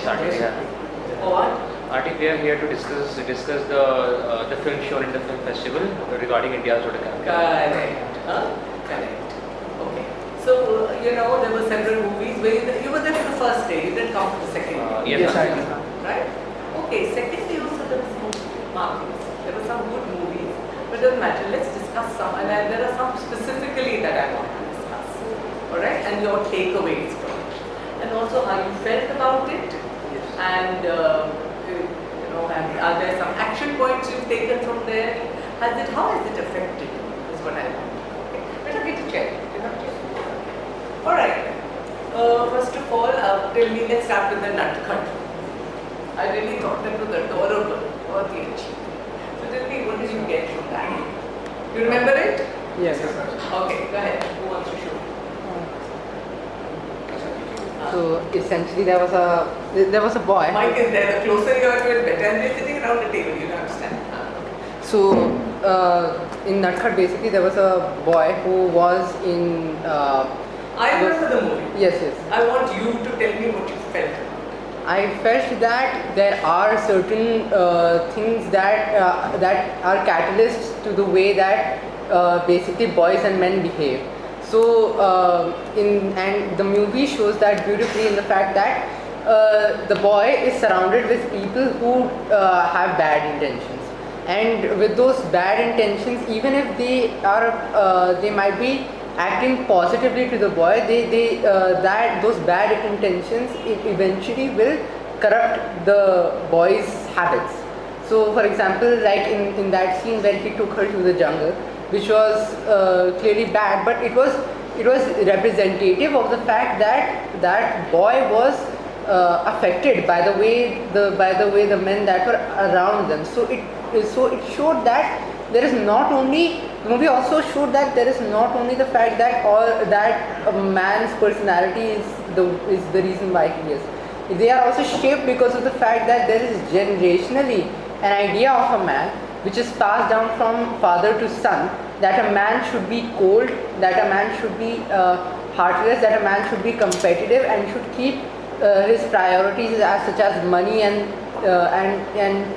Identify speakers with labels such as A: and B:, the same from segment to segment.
A: Aarti. Yeah.
B: For what?
A: Aarti, we are here to discuss the film shown in the film festival regarding India's Road to Campaign.
B: Correct. Correct. Okay. So, there were several movies where you were there for the first day, you didn't come for the second day.
A: Yes,
C: I
A: Aarti.
C: did.
B: Right? Okay, second day also there was some markings. There were some good movies. But it doesn't matter, let's discuss some. And there are some specifically that I want to discuss. Alright? And your takeaways from it. And also how you felt about it. And, and are there some action points you've taken from there? How has it affected you? Is what I want. Okay. Better get to check. Alright. First of all, let's start with the nutcut. I really thought that was adorable. बहुत ही अच्छी. So tell me, what did you get from that? You remember it?
C: Yes.
B: Okay, go ahead. Who wants to show?
C: So essentially, there was a boy.
B: Mike is there. The closer you are to it, better. And they're sitting around the table. You understand?
C: So in Nutcut, basically, there was a boy who was in.
B: I remember the movie.
C: Yes.
B: I want you to tell me what you felt.
C: I felt that there are certain things that are catalysts to the way that basically boys and men behave. So and the movie shows that beautifully in the fact that the boy is surrounded with people who have bad intentions, and with those bad intentions, even if they might be acting positively to the boy, that those bad intentions eventually will corrupt the boy's habits. So, for example, like in that scene where he took her to the jungle, which was clearly bad, but it was representative of the fact that that boy was affected by the way the men that were around them. So it showed that there is not only, the movie also showed that there is not only the fact that a man's personality is the reason why he is. They are also shaped because of the fact that there is generationally an idea of a man which is passed down from father to son, that a man should be cold, that a man should be heartless, that a man should be competitive and should keep his priorities such as money and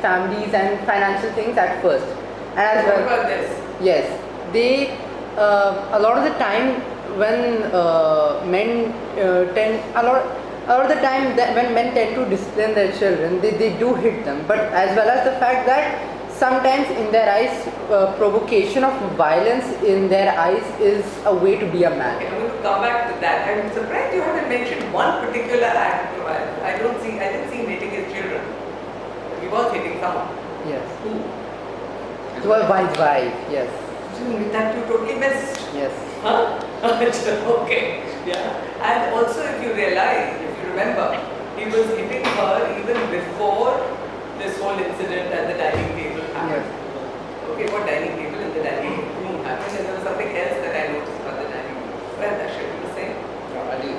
C: families and financial things at first. And as well,
B: What about this?
C: yes, they a lot of the time when men when men tend to discipline their children, they do hit them. But as well as the fact that sometimes in their eyes, provocation of violence in their eyes is a way to be a man.
B: Okay, I'm going to come back to that. I'm surprised you haven't mentioned one particular act. I didn't see him hitting his children. He was hitting someone.
C: Yes.
B: Who?
C: It was wise wife. Yes.
B: That you totally missed.
C: Yes.
B: Huh? Okay. Yeah. And also, if you remember, he was hitting her even before this whole incident at the dining table happened.
C: Yes.
B: Okay, what dining table? In the dining room happened, and there was something else that I noticed about the dining room. Well, that should be the same.
D: Ali,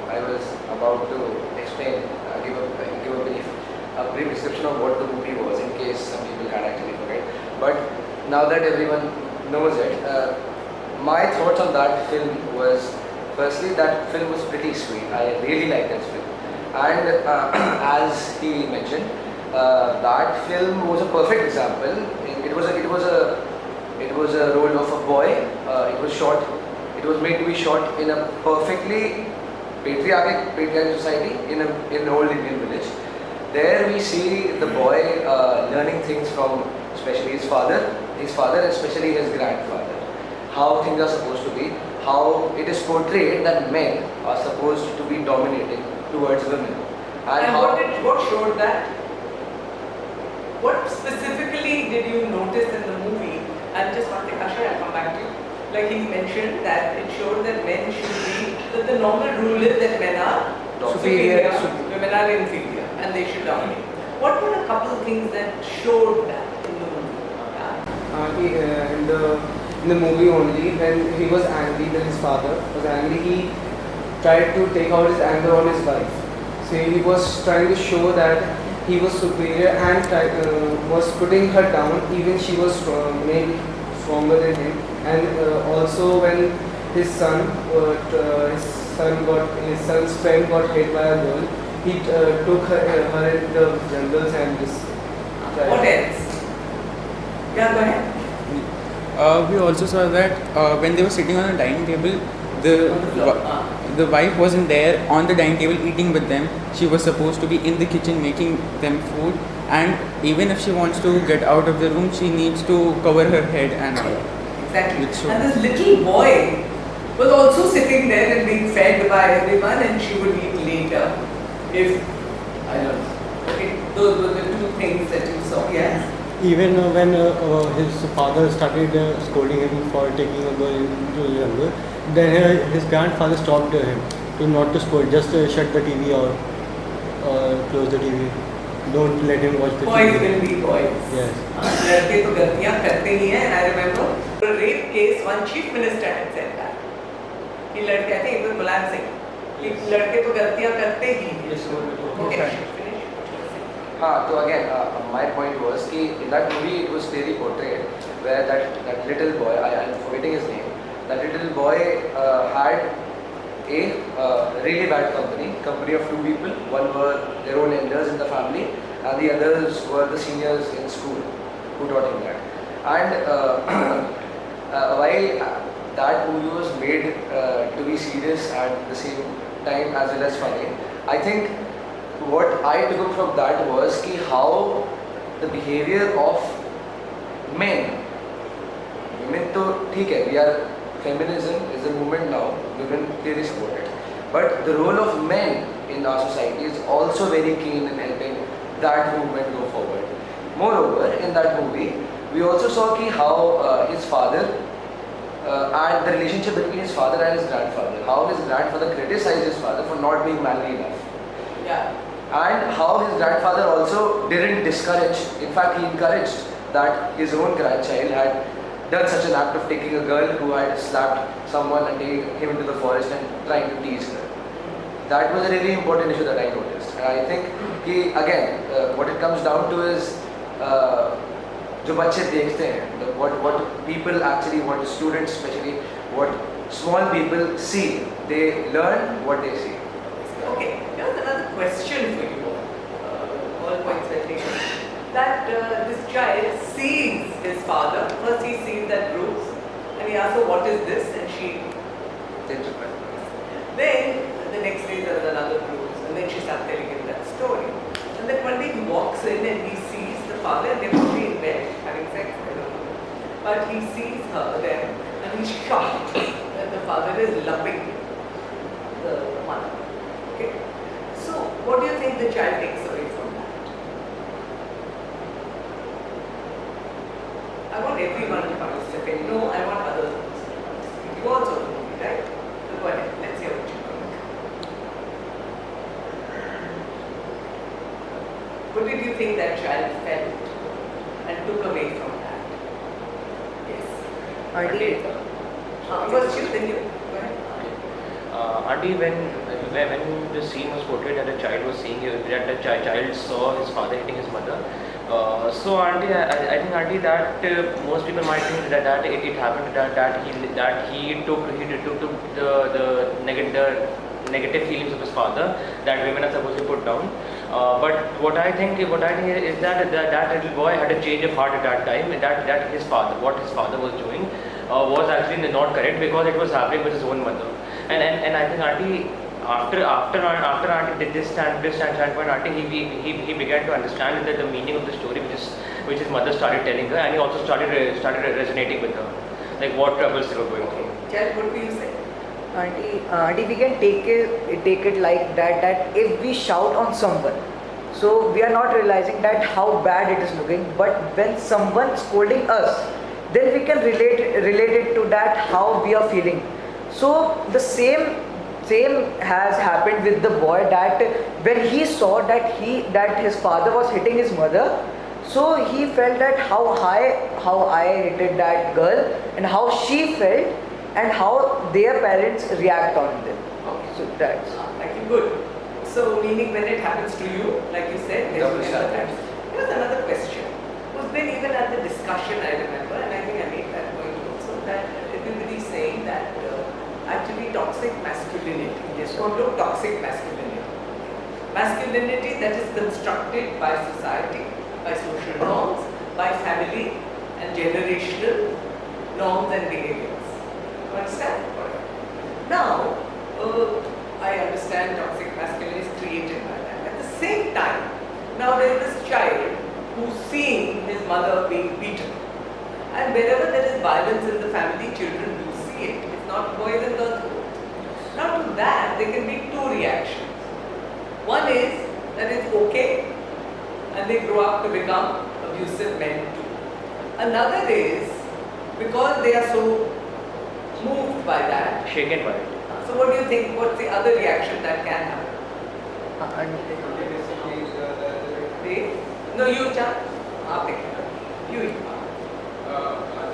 D: I was about to explain, give a brief description of what the movie was, in case some people had actually forget. But now that everyone knows it, my thoughts on that film was, firstly, that film was pretty sweet. I really liked that film, and as he mentioned, that film was a perfect example. It was a role of a boy. It was made to be shot in a perfectly patriarchal society in an old Indian village. There we see the boy learning things from especially his father, and especially his grandfather. How things are supposed to be, how it is portrayed that men are supposed to be dominating towards women.
B: And what showed that? What specifically did you notice in the movie? And just one thing, Ashay, I'll come back to you. Like he mentioned that it showed that men should be, that the normal rule is that men are superior, women are inferior, and they should dominate. What were a couple of things that showed that in the movie?
E: In the movie only, when he was angry that his father was angry, he tried to take out his anger on his wife. So he was trying to show that he was superior and was putting her down, even she was maybe stronger than him. And also when his son's friend got hit by a girl, he took her in the jungles and just tried.
B: What else? Yeah, go ahead.
F: We also saw that when they were sitting on a dining table, the
B: On the floor.
F: the wife wasn't there on the dining table eating with them. She was supposed to be in the kitchen making them food, and even if she wants to get out of the room, she needs to cover her head and all.
B: Exactly.
F: Which show?
B: And this little boy was also sitting there and being fed by everyone, and she would eat later. If I don't know. Okay, those were the two things that you saw. Yes.
G: Even when his father started scolding him for taking a girl into the jungle, then his grandfather stopped him to not to scold, just shut the TV or close the TV. Don't let him watch the
B: Boys
G: TV.
B: will be boys.
G: Yes.
B: लड़के तो गलतियां करते ही हैं. I remember a rape case. One chief minister had said that. कि लड़के, I think it was Mulayam Singh, कि लड़के तो गलतियां करते ही हैं. Okay. Finish.
D: So again, my point was कि in that movie it was clearly portrayed where that little boy, I'm forgetting his name, that little boy had a really bad company of two people. One were their own elders in the family, and the others were the seniors in school who taught him that. And while that movie was made to be serious at the same time as well as funny, I think what I took up from that was कि how the behavior of men, women तो ठीक है, we are feminism is a movement now, women clearly support it, but the role of men in our society is also very keen in helping that movement go forward. Moreover, in that movie, we also saw कि how his father and the relationship between his father and his grandfather, how his grandfather criticized his father for not being manly enough.
B: Yeah.
D: And how his grandfather also didn't discourage, in fact he encouraged that his own grandchild had done such an act of taking a girl who had slapped someone and taking him into the forest and trying to tease her. That was a really important issue that I noticed. And I think कि again what it comes down to is जो बच्चे देखते हैं, what people actually, what students especially, what small people see, they learn what they see.
B: Okay, here's another question for you all points well taken. That this child sees his father. First he sees that bruise and he asks her, what is this? And she, then the next day there is another bruise and then she starts telling him that story. And then one day he walks in and he sees the father and they're probably in bed having sex, I don't know. But he sees her there and he's shocked that the father is loving the mother. Okay. So what do you think the child takes away from that? I want everyone to participate. No, I want others to participate. You also know me, right? So go ahead. Let's hear what you think. What did you think that child felt and took away from that? Yes.
C: Auntie,
B: First you, then you. Go ahead.
A: Auntie, when the scene was portrayed that a child was seeing that the child saw his father hitting his mother. So auntie, I think auntie that most people might think that it happened that he took the negative feelings of his father that women are supposed to put down. But what I think is that little boy had a change of heart at that time. That what his father was doing was actually not correct because it was happening with his own mother. And I think auntie, after auntie did this standpoint, auntie he began to understand the meaning of the story which his mother started telling her, and he also started resonating with her, like what troubles they were going through.
B: Child, what do you say?
C: Auntie, we can take it like that if we shout on someone, so we are not realizing that how bad it is looking, but when someone scolding us, then we can relate it to that how we are feeling. So the same has happened with the boy, that when he saw that his father was hitting his mother, so he felt that how I hated that girl and how she felt and how their parents react on them.
B: Okay.
C: So that's
B: I think good. So meaning when it happens to you, like you said, then
D: Double
B: you
D: standard.
B: empathize. Here's another question. Was then even at the discussion I remember, and I think I made that point also, that everybody's saying that actually toxic masculinity, yes, or no toxic masculinity. Masculinity that is constructed by society, by social norms, by family and generational norms and behaviors. You understand? Now, I understand toxic masculinity is created by that. At the same time, now there is this child who's seeing his mother being beaten. And wherever there is violence in the family, children do see it. It's not boys and girls who. Now to that, there can be two reactions. One is that it's okay and they grow up to become abusive men too. Another is because they are so moved by that.
A: Shaken by it.
B: So what do you think? What's the other reaction that can happen? They? No, you, Chan. You.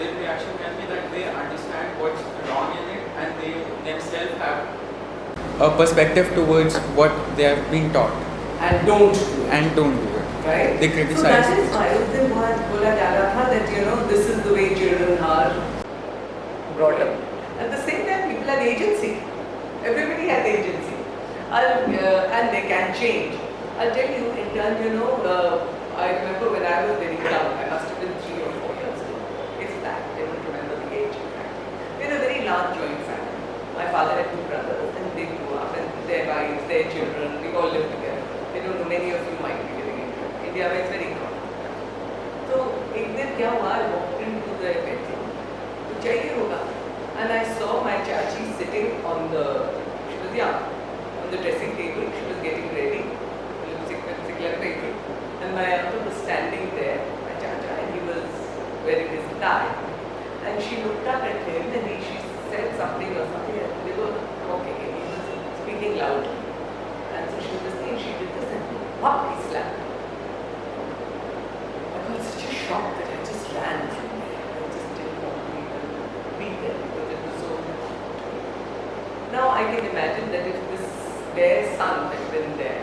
F: Their reaction can be that they understand what's wrong in it and they themselves have a perspective towards what they have been taught
B: And don't do it.
F: and don't do it.
B: Right?
F: They criticize
B: So that
F: it.
B: is why उस दिन बहुत बोला जा रहा था that this is the way children are brought up. At the same time, people have agency. Everybody has agency, and they can change. I'll tell you, in turn, I remember when I was very young. I must have been 3 or 4 years old. It's that I don't remember the age. We had a very large joint family. My father had 2 brothers, and they grew up, and their wives, their children, we all lived together. I don't know, many of you might be living in India, where it's very common. So, एक दिन क्या हुआ? I walked into the bedroom. तो चाहिए होगा. And I saw my chachi sitting on the, she was young, on the dressing table. She was getting ready. And my uncle was standing there, my chacha, and he was wearing his tie. And she looked up at him and she said something or something. And they were talking and he was speaking loudly. And so she was saying, she did this and whop, he slapped her. I got such a shock that I just ran from there. I just didn't want to even be there because it was so difficult. Now I can imagine that if their son had been there,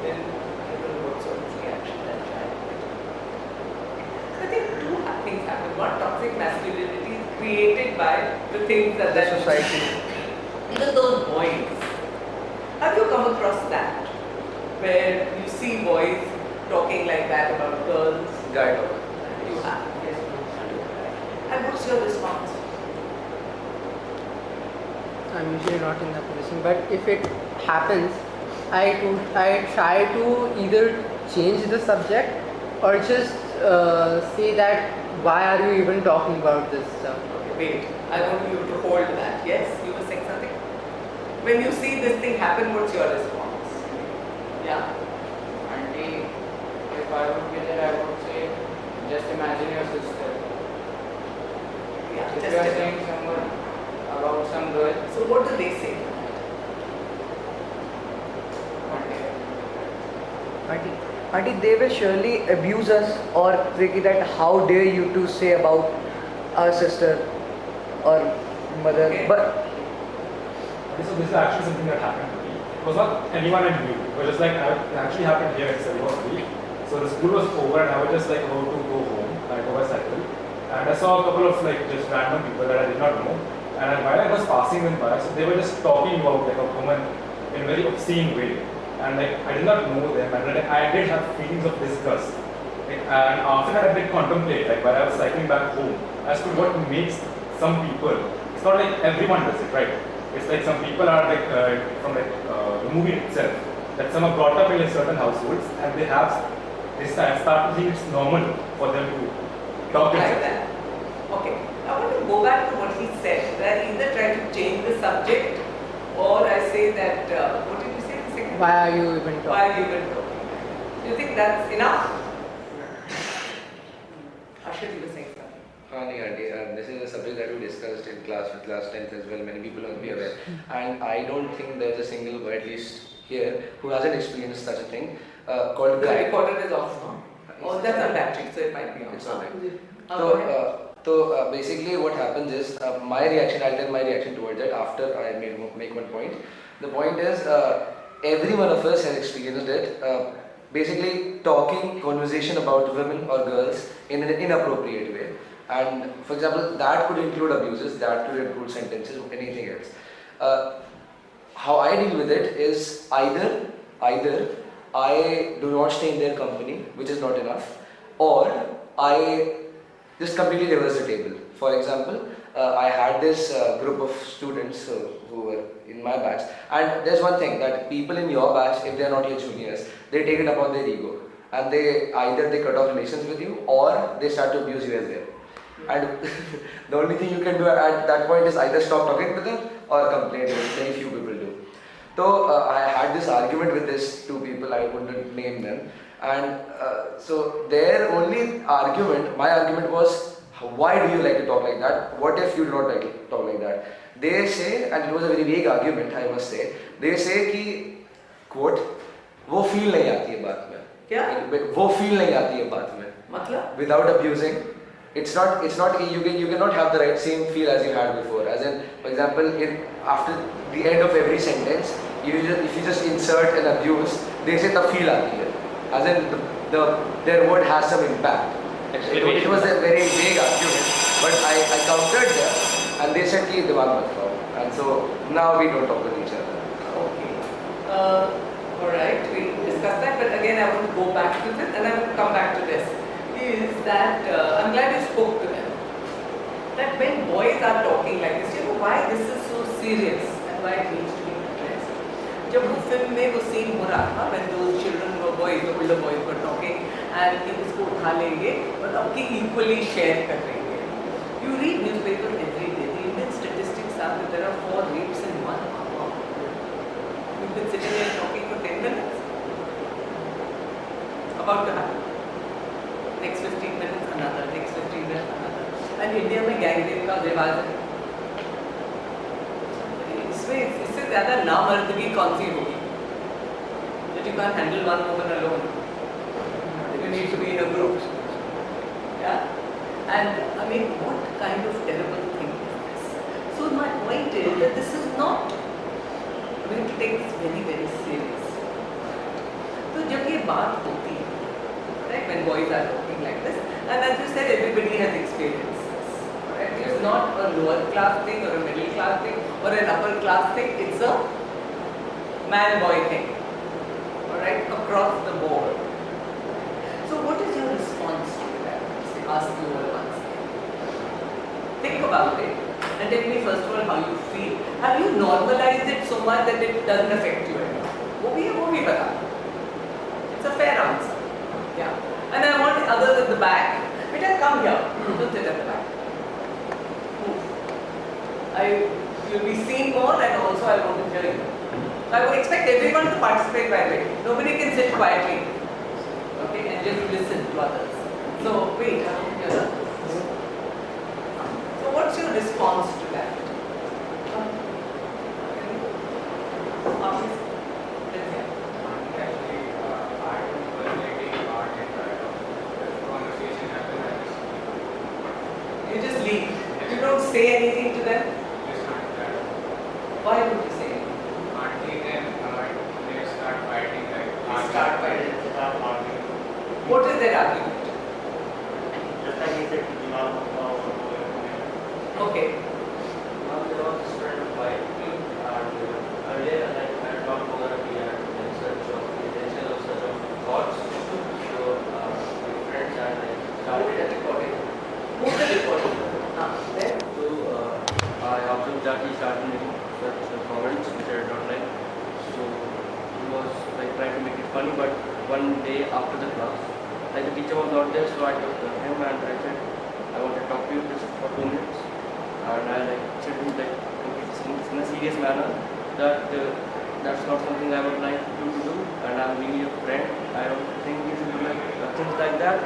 B: then I don't know what sort of reaction that child would have. I think 2 things happen. One, toxic masculinity is created by the things that the society. Even those boys. Have you come across that? Where you see boys talking like that about girls?
D: Guy talk.
B: You have. Yes. And what's your response?
C: I'm usually not in that position, but if it happens, I try to either change the subject or just say that why are you even talking about this stuff?
B: Okay, wait. I want you to hold that. Yes, you were saying something. When you see this thing happen, what's your response? Yeah.
H: Auntie, if I would be there, I would say, just imagine your sister.
B: Yeah.
H: If
B: Just
H: you are
B: tell
H: saying
B: me.
H: someone about some girl,
B: So what do they say?
I: Auntie, they will surely abuse us or say that how dare you to say about our sister or mother.
B: Okay.
I: But
J: So this is actually something that happened to me. It was not anyone I knew. It was just like it actually happened here in Salivasri. So the school was over and I was just like about to go home, like over cycle. And I saw a couple of like just random people that I did not know. And while I was passing them by, so they were just talking about like a woman in a very obscene way. And like I did not know them and like, I did have feelings of disgust. Like, and after that I did contemplate, like while I was cycling back home, as to what makes some people, it's not like everyone does it, right? It's like some people are like from like the movie itself, that some are brought up in like certain households and they start to think it's normal for them to talk
B: Like that. Okay. I want to go back to what he said. That I either try to change the subject or I say that, what did you say the second?
C: Why are you even talking?
B: Why are you even talking? Do you think that's enough? Ashit, you were saying something.
D: This is a subject that we discussed in class 10th as well. Many people will be aware. And I don't think there's a single boy, at least here, who hasn't experienced such a thing called
B: The
D: guy.
B: recorder is off now. Oh, that's on battery, so it might be on.
D: It's on it.
B: Go ahead.
D: So basically what happens is, my reaction, I'll tell my reaction towards it after I make one point. The point is, every one of us has experienced it. Basically talking conversation about women or girls in an inappropriate way. And for example, that could include abuses, that could include sentences, anything else. How I deal with it is either I do not stay in their company, which is not enough, or I just completely reverse the table. For example, I had this group of students who were in my batch, and there's one thing that people in your batch, if they are not your juniors, they take it upon their ego, and they either they cut off relations with you or they start to abuse you as well. And the only thing you can do at that point is either stop talking to them or complain. Very few people do. So I had this argument with these two people, I wouldn't name them, and so their only argument, my argument was, why do you like to talk like that? What if you do not like to talk like that? They say, and it was a very vague argument, I must say, they say कि quote, वो feel नहीं आती है बात में.
B: क्या?
D: वो feel नहीं आती है बात में.
B: मतलब?
D: Without abusing. It's not you cannot have the right same feel as you had before. As in, for example, after the end of every sentence, if you just insert an abuse, they say the feel aati hai. As in their word has some impact. It was a very vague argument, but I countered them, and they said ki dimag mat khao. And so now we don't talk with each other.
B: Okay. Alright, we discussed that, but again I want to go back to this and I will come back to this. Is that I'm glad you spoke to them. That when boys are talking like this, you know why this is so serious and why it needs to be addressed. जब वो film में वो scene हो रहा था, when those children were boys, the older boys were talking, and कि उसको उठा लेंगे और सबकी equally share कर लेंगे. You read newspapers every day. The Indian statistics are that there are 4 rapes in 1 hour. You've been sitting there talking for 10 minutes. About to happen. Next 15 minutes another, next 15 minutes another. And India में gang rape का रिवाज है. इससे ज़्यादा नामर्दगी कौन सी होगी? That you can't handle one woman alone. You need to be in a group. Yeah. And I mean, what kind of terrible thing is this? So my point is that this is not. We have to take this very, very serious. तो जब ये बात होती है, right, when boys are talking like this, and as you said, everybody has experienced this. Right? It's not a lower class thing or a middle class thing or an upper class thing. It's a man-boy thing. All right, across the board. So, what is your response to that? Ask you all once again. Think about it and tell me first of all how you feel. Have you normalized it so much that it doesn't affect you anymore? वो भी बता. It's a fair answer. Yeah. And I want the others at the back. Beta, come here. Don't sit at the back. You'll be seen more, and also I want to hear you. I would expect everyone to participate, by the way. Nobody can sit quietly. Okay, and just listen to others. So, wait, I want to hear that. So, what's your response to that? You just leave. You don't say anything to them. Why would you say anything?
H: They start fighting, like
B: Start fighting. What is their argument? Okay.
A: Now there was a student fight, and earlier I talked about we are in search of thoughts. So my friends and I started recording.
B: Who's the recording? There.
A: So I observed that he started making such comments which I did not like. So he was like trying to make it funny, but one day after the class, like the teacher was not there, so I took him and I said, I want to talk to you just for 2 minutes. And I like said him like in a serious manner that that's not something I would like you to do, and I'm really a friend. I don't think you should do like things like that.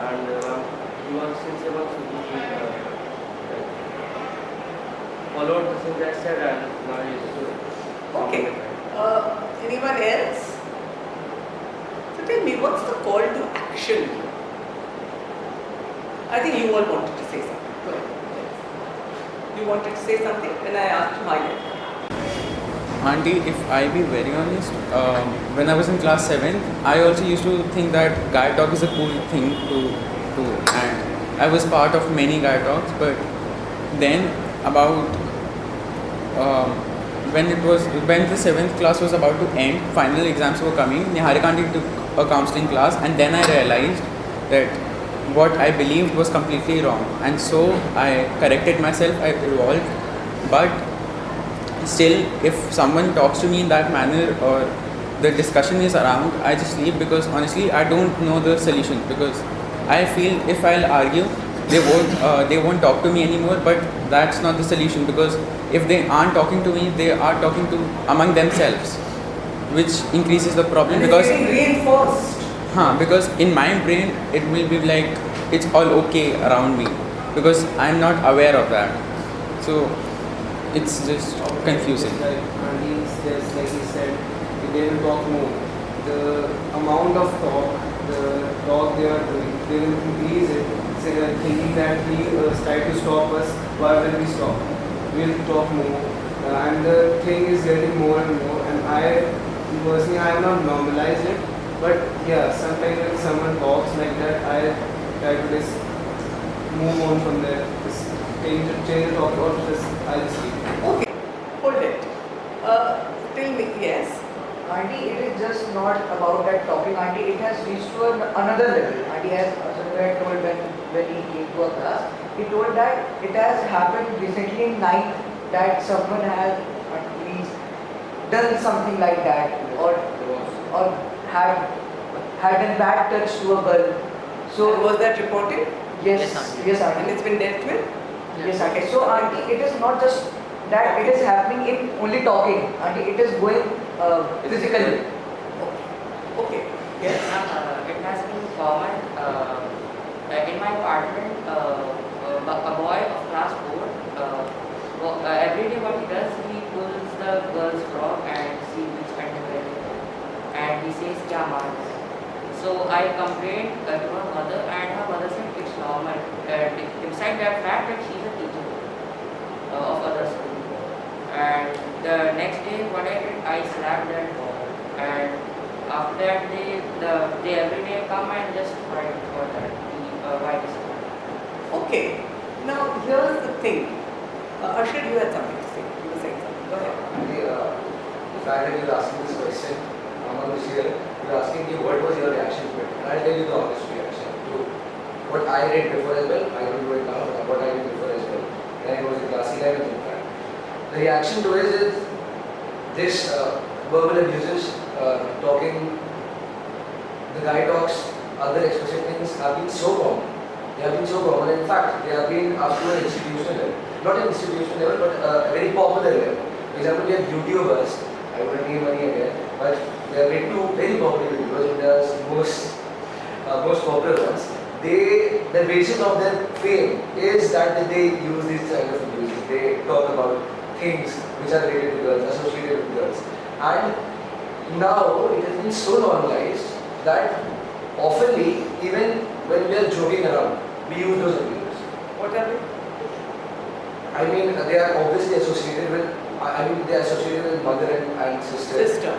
A: And he was sincere, so he followed the things I said, and now he's
B: Okay. Anyone else? So tell me, what's the call to action? I think you all wanted to say something. Go ahead. You wanted to say something, and I asked my
F: Auntie, if I be very honest, when I was in class 7, I also used to think that guy talk is a cool thing to do, and I was part of many guy talks. But then about when the 7th class was about to end, final exams were coming, Niharika aunty took a counseling class, and then I realized that what I believed was completely wrong, and so I corrected myself, I evolved. But still, if someone talks to me in that manner or the discussion is around, I just leave, because honestly I don't know the solution, because I feel if I'll argue, they won't talk to me anymore. But that's not the solution, because if they aren't talking to me, they are talking to among themselves, which increases the problem.
B: And
F: Because
B: it's getting reinforced.
F: because in my brain it will be like it's all okay around me, because I'm not aware of that. So it's just confusing.
E: Like Andy says, like he said, they will talk more. The amount of talk they are doing, they will increase it, thinking that he try to stop us. Why will we stop? We will talk more, and the thing is getting more and more. And I personally, I have not normalized it, but yeah, sometimes when someone talks like that, I try to just move on from there, just change the topic, or just I just leave.
B: Okay, hold it. Tell me, yes.
I: Auntie, it is just not about that talking, Auntie. It has reached to another level. Auntie has Sanjay told when he came to a class, he told that it has happened recently in night that someone has at least done something like that, or had a bad touch to a girl.
B: So was that reported?
I: Yes, yes,
B: And
I: Auntie.
B: it's been dealt with?
I: Yes, Auntie. So, Auntie, it is not just that it is happening in only talking, Auntie. It is going physically.
B: Okay. Yes.
H: It has been common in my apartment. A boy of class 4, every day what he does, he pulls the girl's frock and see which underwear, and he says kya maan. So I complained to her mother, and her mother said it's normal. Besides that fact that she's a teacher of other school. And the next day, what I did, I slapped that boy. And after that, they every day come and just fight for that. Why this?
B: Okay. Now, here's the thing. Ashir, you had something to say. You were saying something. Go ahead.
D: The fact that you're asking this question, Aman was here, you're asking me what was your reaction to it. And I'll tell you the honest reaction to what I read before as well. I don't do it now, but what I did before as well. Then it was in class 11 in fact. The reaction to it is this verbal abuses, talking, the guy talks, other explicit things have been so common. They have been so common. In fact, they have been up to an institutional level. Not an institutional level, but a very popular level. For example, we have YouTubers, I wouldn't name any again, but there are two very popular YouTubers, India's most popular ones. The basis of their fame is that they use these kind of abuses. They talk about things which are related to girls, associated with girls. And now it has been so normalized that oftenly, even when we are joking around, we use those abuses.
B: What are they?
D: I mean, they are obviously associated with, they are associated with mother and sister.
B: Sister.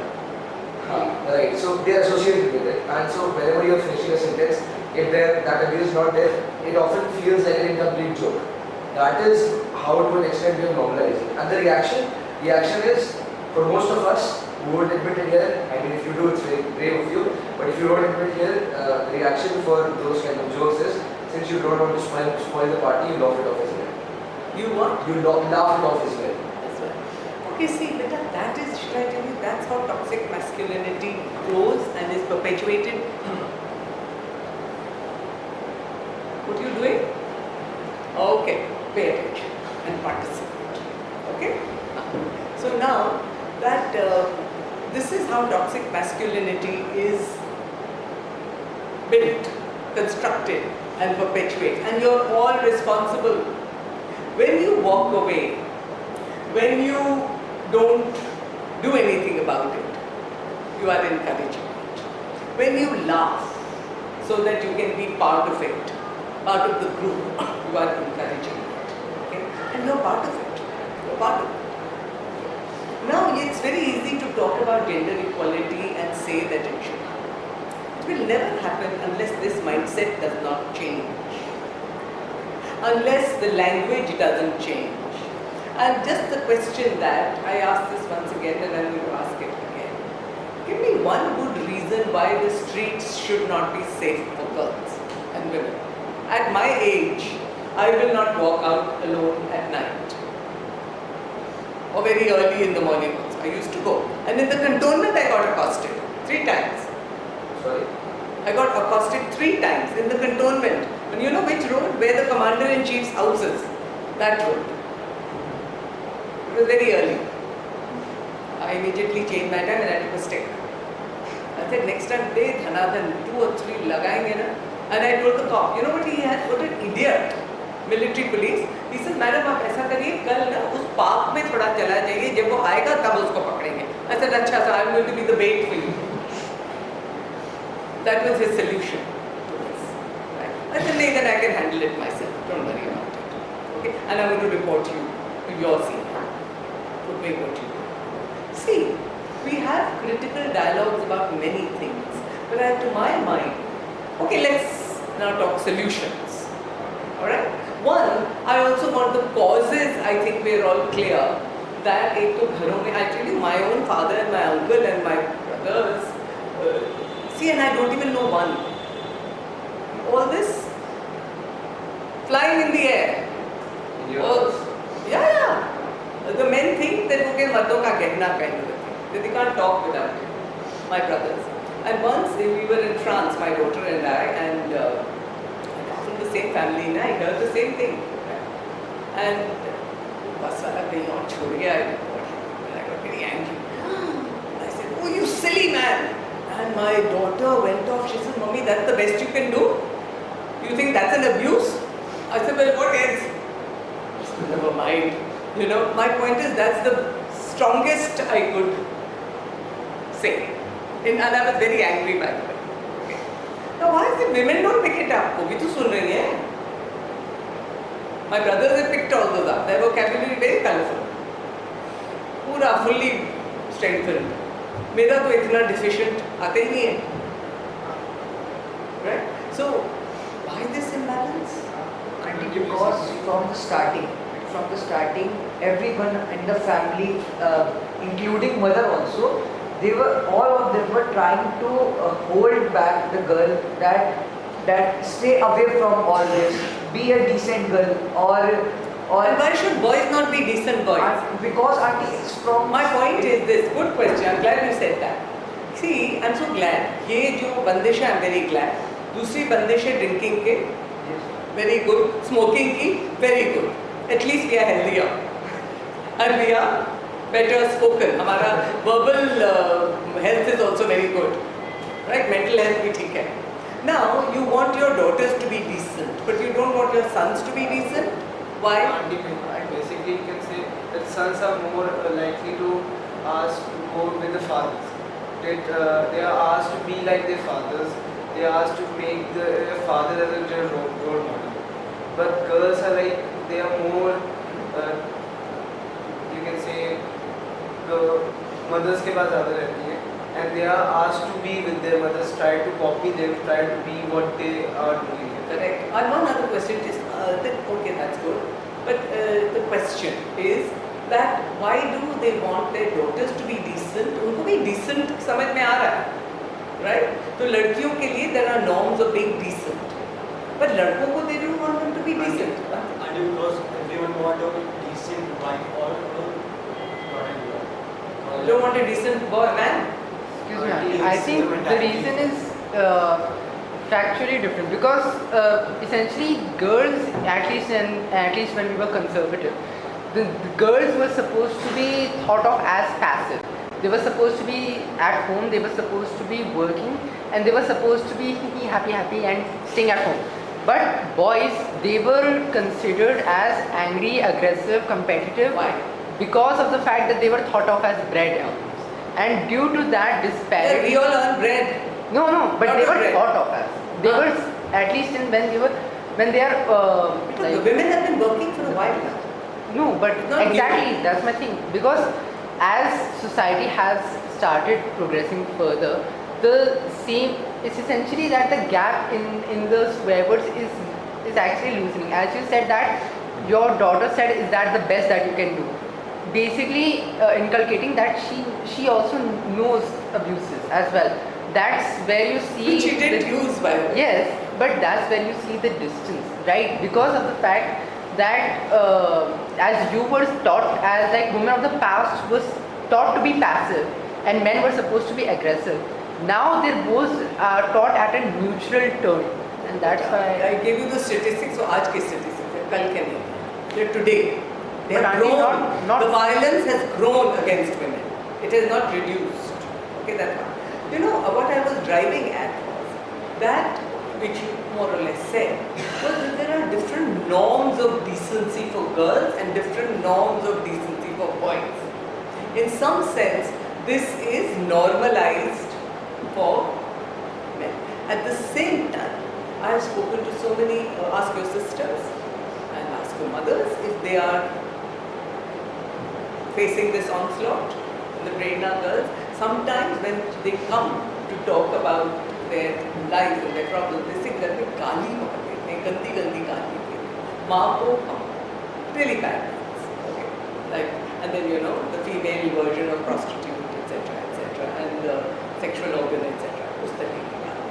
D: Right, so they are associated with it. And so whenever you are finishing a sentence, if that abuse is not there, it often feels like an incomplete joke. That is how to an extent we have normalized it. And the reaction is, for most of us who would admit it here, I mean if you do it's very brave of you, but if you don't admit here, the reaction for those kind of jokes is, since you don't want to spoil the party, you laugh it off as well.
B: You what?
D: You laugh it off as well.
B: That's right. Okay, see, beta, that is, should I tell you, that's how toxic masculinity grows and is perpetuated. What are you doing? Okay, pay attention and participate. Okay? So now that this is how toxic masculinity is built, constructed and perpetuated, and you're all responsible. When you walk away, when you don't do anything about it, you are encouraging it. When you laugh so that you can be part of it, part of the group, you are encouraging it. Okay? And you're part of it. You're part of it. Now it's very easy to talk about gender equality and say that it should happen. It will never happen unless this mindset does not change. Unless the language doesn't change. And just the question that I asked this once again and I'm going to ask it again. Give me one good reason why the streets should not be safe for girls and women. At my age, I will not walk out alone at night or very early in the morning also. I used to go. And in the cantonment I got accosted 3 times.
D: Sorry?
B: I got accosted 3 times in the cantonment. And you know which road? Where the commander-in-chief's house is. That road. It was very early. I immediately changed my time and I took a stick. I said next time they dhanadhan 2 or 3 lagayenge na. And I told the cop, you know what he had? What an idiot. Military police. He said, madam आप ऐसा करिए कल ना उस park में थोड़ा चला जाइए जब वो आएगा तब उसको पकड़ेंगे. I said अच्छा so I'm going to be the bait for you. That was his solution to this. Right? I said no, then I can handle it myself. Don't worry about it. Okay? And I'm going to report you to your senior. Put me what you do. See, we have critical dialogues about many things, but to my mind, okay, let's now talk solutions. Alright? One, I also want the causes. I think we're all clear that ek to gharon mein, actually my own father and my uncle and my brothers, see, and I don't even know one. All this flying in the air.
D: In your
B: Oh,
D: house?
B: yeah. The men think that okay, मर्दों का कहना kind of a thing. That they can't talk without it. My brothers. And once we were in France, my daughter and I, and from the same family, and I heard the same thing. And bus wala kahin aur chhod gaya. I got very angry. I said, oh, you silly man. And my daughter went off. She said, Mommy, that's the best you can do? You think that's an abuse? I said, well, what is? She said, never mind. You know, my point is that's the strongest I could say. And I was very angry by the way. Okay. Now why is it women don't pick it up? वो भी तो सुन रही हैं. My brothers have picked all those up. Their vocabulary very colorful. पूरा fully strengthened. मेरा तो इतना deficient आते ही नहीं है. Right? So why this imbalance?
I: I think because from the starting, everyone in the family, including mother also, all of them were trying to hold back the girl that stay away from all this, be a decent girl
B: And why should boys not be decent boys?
I: because auntie, it's from
B: My point is this, good question, I'm glad you said that. See, I'm so glad. ये जो बंदिश है, I'm very glad. दूसरी बंदिश है drinking के, very good. Smoking की, very good. At least we are healthier. And we are better spoken. हमारा verbal health is also very good. Right? Mental health भी ठीक है. Now, you want your daughters to be decent, but you don't want your sons to be decent. Why?
E: Basically, you can say that sons are more likely to ask to go with the fathers. They are asked to be like their fathers. They are asked to make their father as a role model. But girls are like, they are more, you can say, the mothers के पास ज़्यादा रहती हैं, and they are asked to be with their mothers, try to copy them, try to be what they are doing.
B: Correct. And one other question is, okay, that's good. But the question is that why do they want their daughters to be decent? उनको भी decent समझ में आ रहा है, right? तो लड़कियों के लिए there are norms of being decent, but लड़कों को they don't want them to be decent.
G: And because everyone want a decent wife or
B: You don't want a decent boy, man.
C: Excuse me, I think the reason is factually different because essentially girls, at least when we were conservative, the girls were supposed to be thought of as passive. They were supposed to be at home, they were supposed to be working, and they were supposed to be happy and staying at home. But boys, they were considered as angry, aggressive, competitive.
B: Why?
C: Because of the fact that they were thought of as bread earners. And due to that
B: Yeah,
C: disparity,
B: we all earn bread.
C: no, but
B: Not
C: they
B: a
C: were
B: bread.
C: thought of as. They were at least when they are
B: Because the
C: like,
B: women have been working for a while now.
C: no, but
B: Not
C: exactly that's my thing. Because as society has started progressing further, it's essentially that the gap in the swear words is actually loosening. As you said that your daughter said, is that the best that you can do? Basically inculcating that she also knows abuses as well. That's where you see
B: Which she didn't use, by the way.
C: Yes, but that's when you see the distance, right? Because of the fact that as you were taught, as like women of the past was taught to be passive and men were supposed to be aggressive. Now they're both taught at a neutral tone, and that's why.
B: I gave you the statistics, so आज के statistics है, कल के नहीं. They're today. They
C: But
B: have
C: auntie,
B: grown.
C: not-
B: The violence has grown against women. It has not reduced. Okay, that's one. You know, what I was driving at was that, which you more or less said, was that there are different norms of decency for girls and different norms of decency for boys. In some sense, this is normalized for men. At the same time, I have spoken to so many, ask your sisters and ask your mothers if they are facing this onslaught, the Prerna girls. Sometimes when they come to talk about their life and their problems, they say, घर में गाली बहुत देते हैं, गंदी गंदी गाली देते हैं, माँ को really bad things, okay, like, and then you know the female version of prostitute, etc., and the sexual organ, etc. उस तरह की गाली.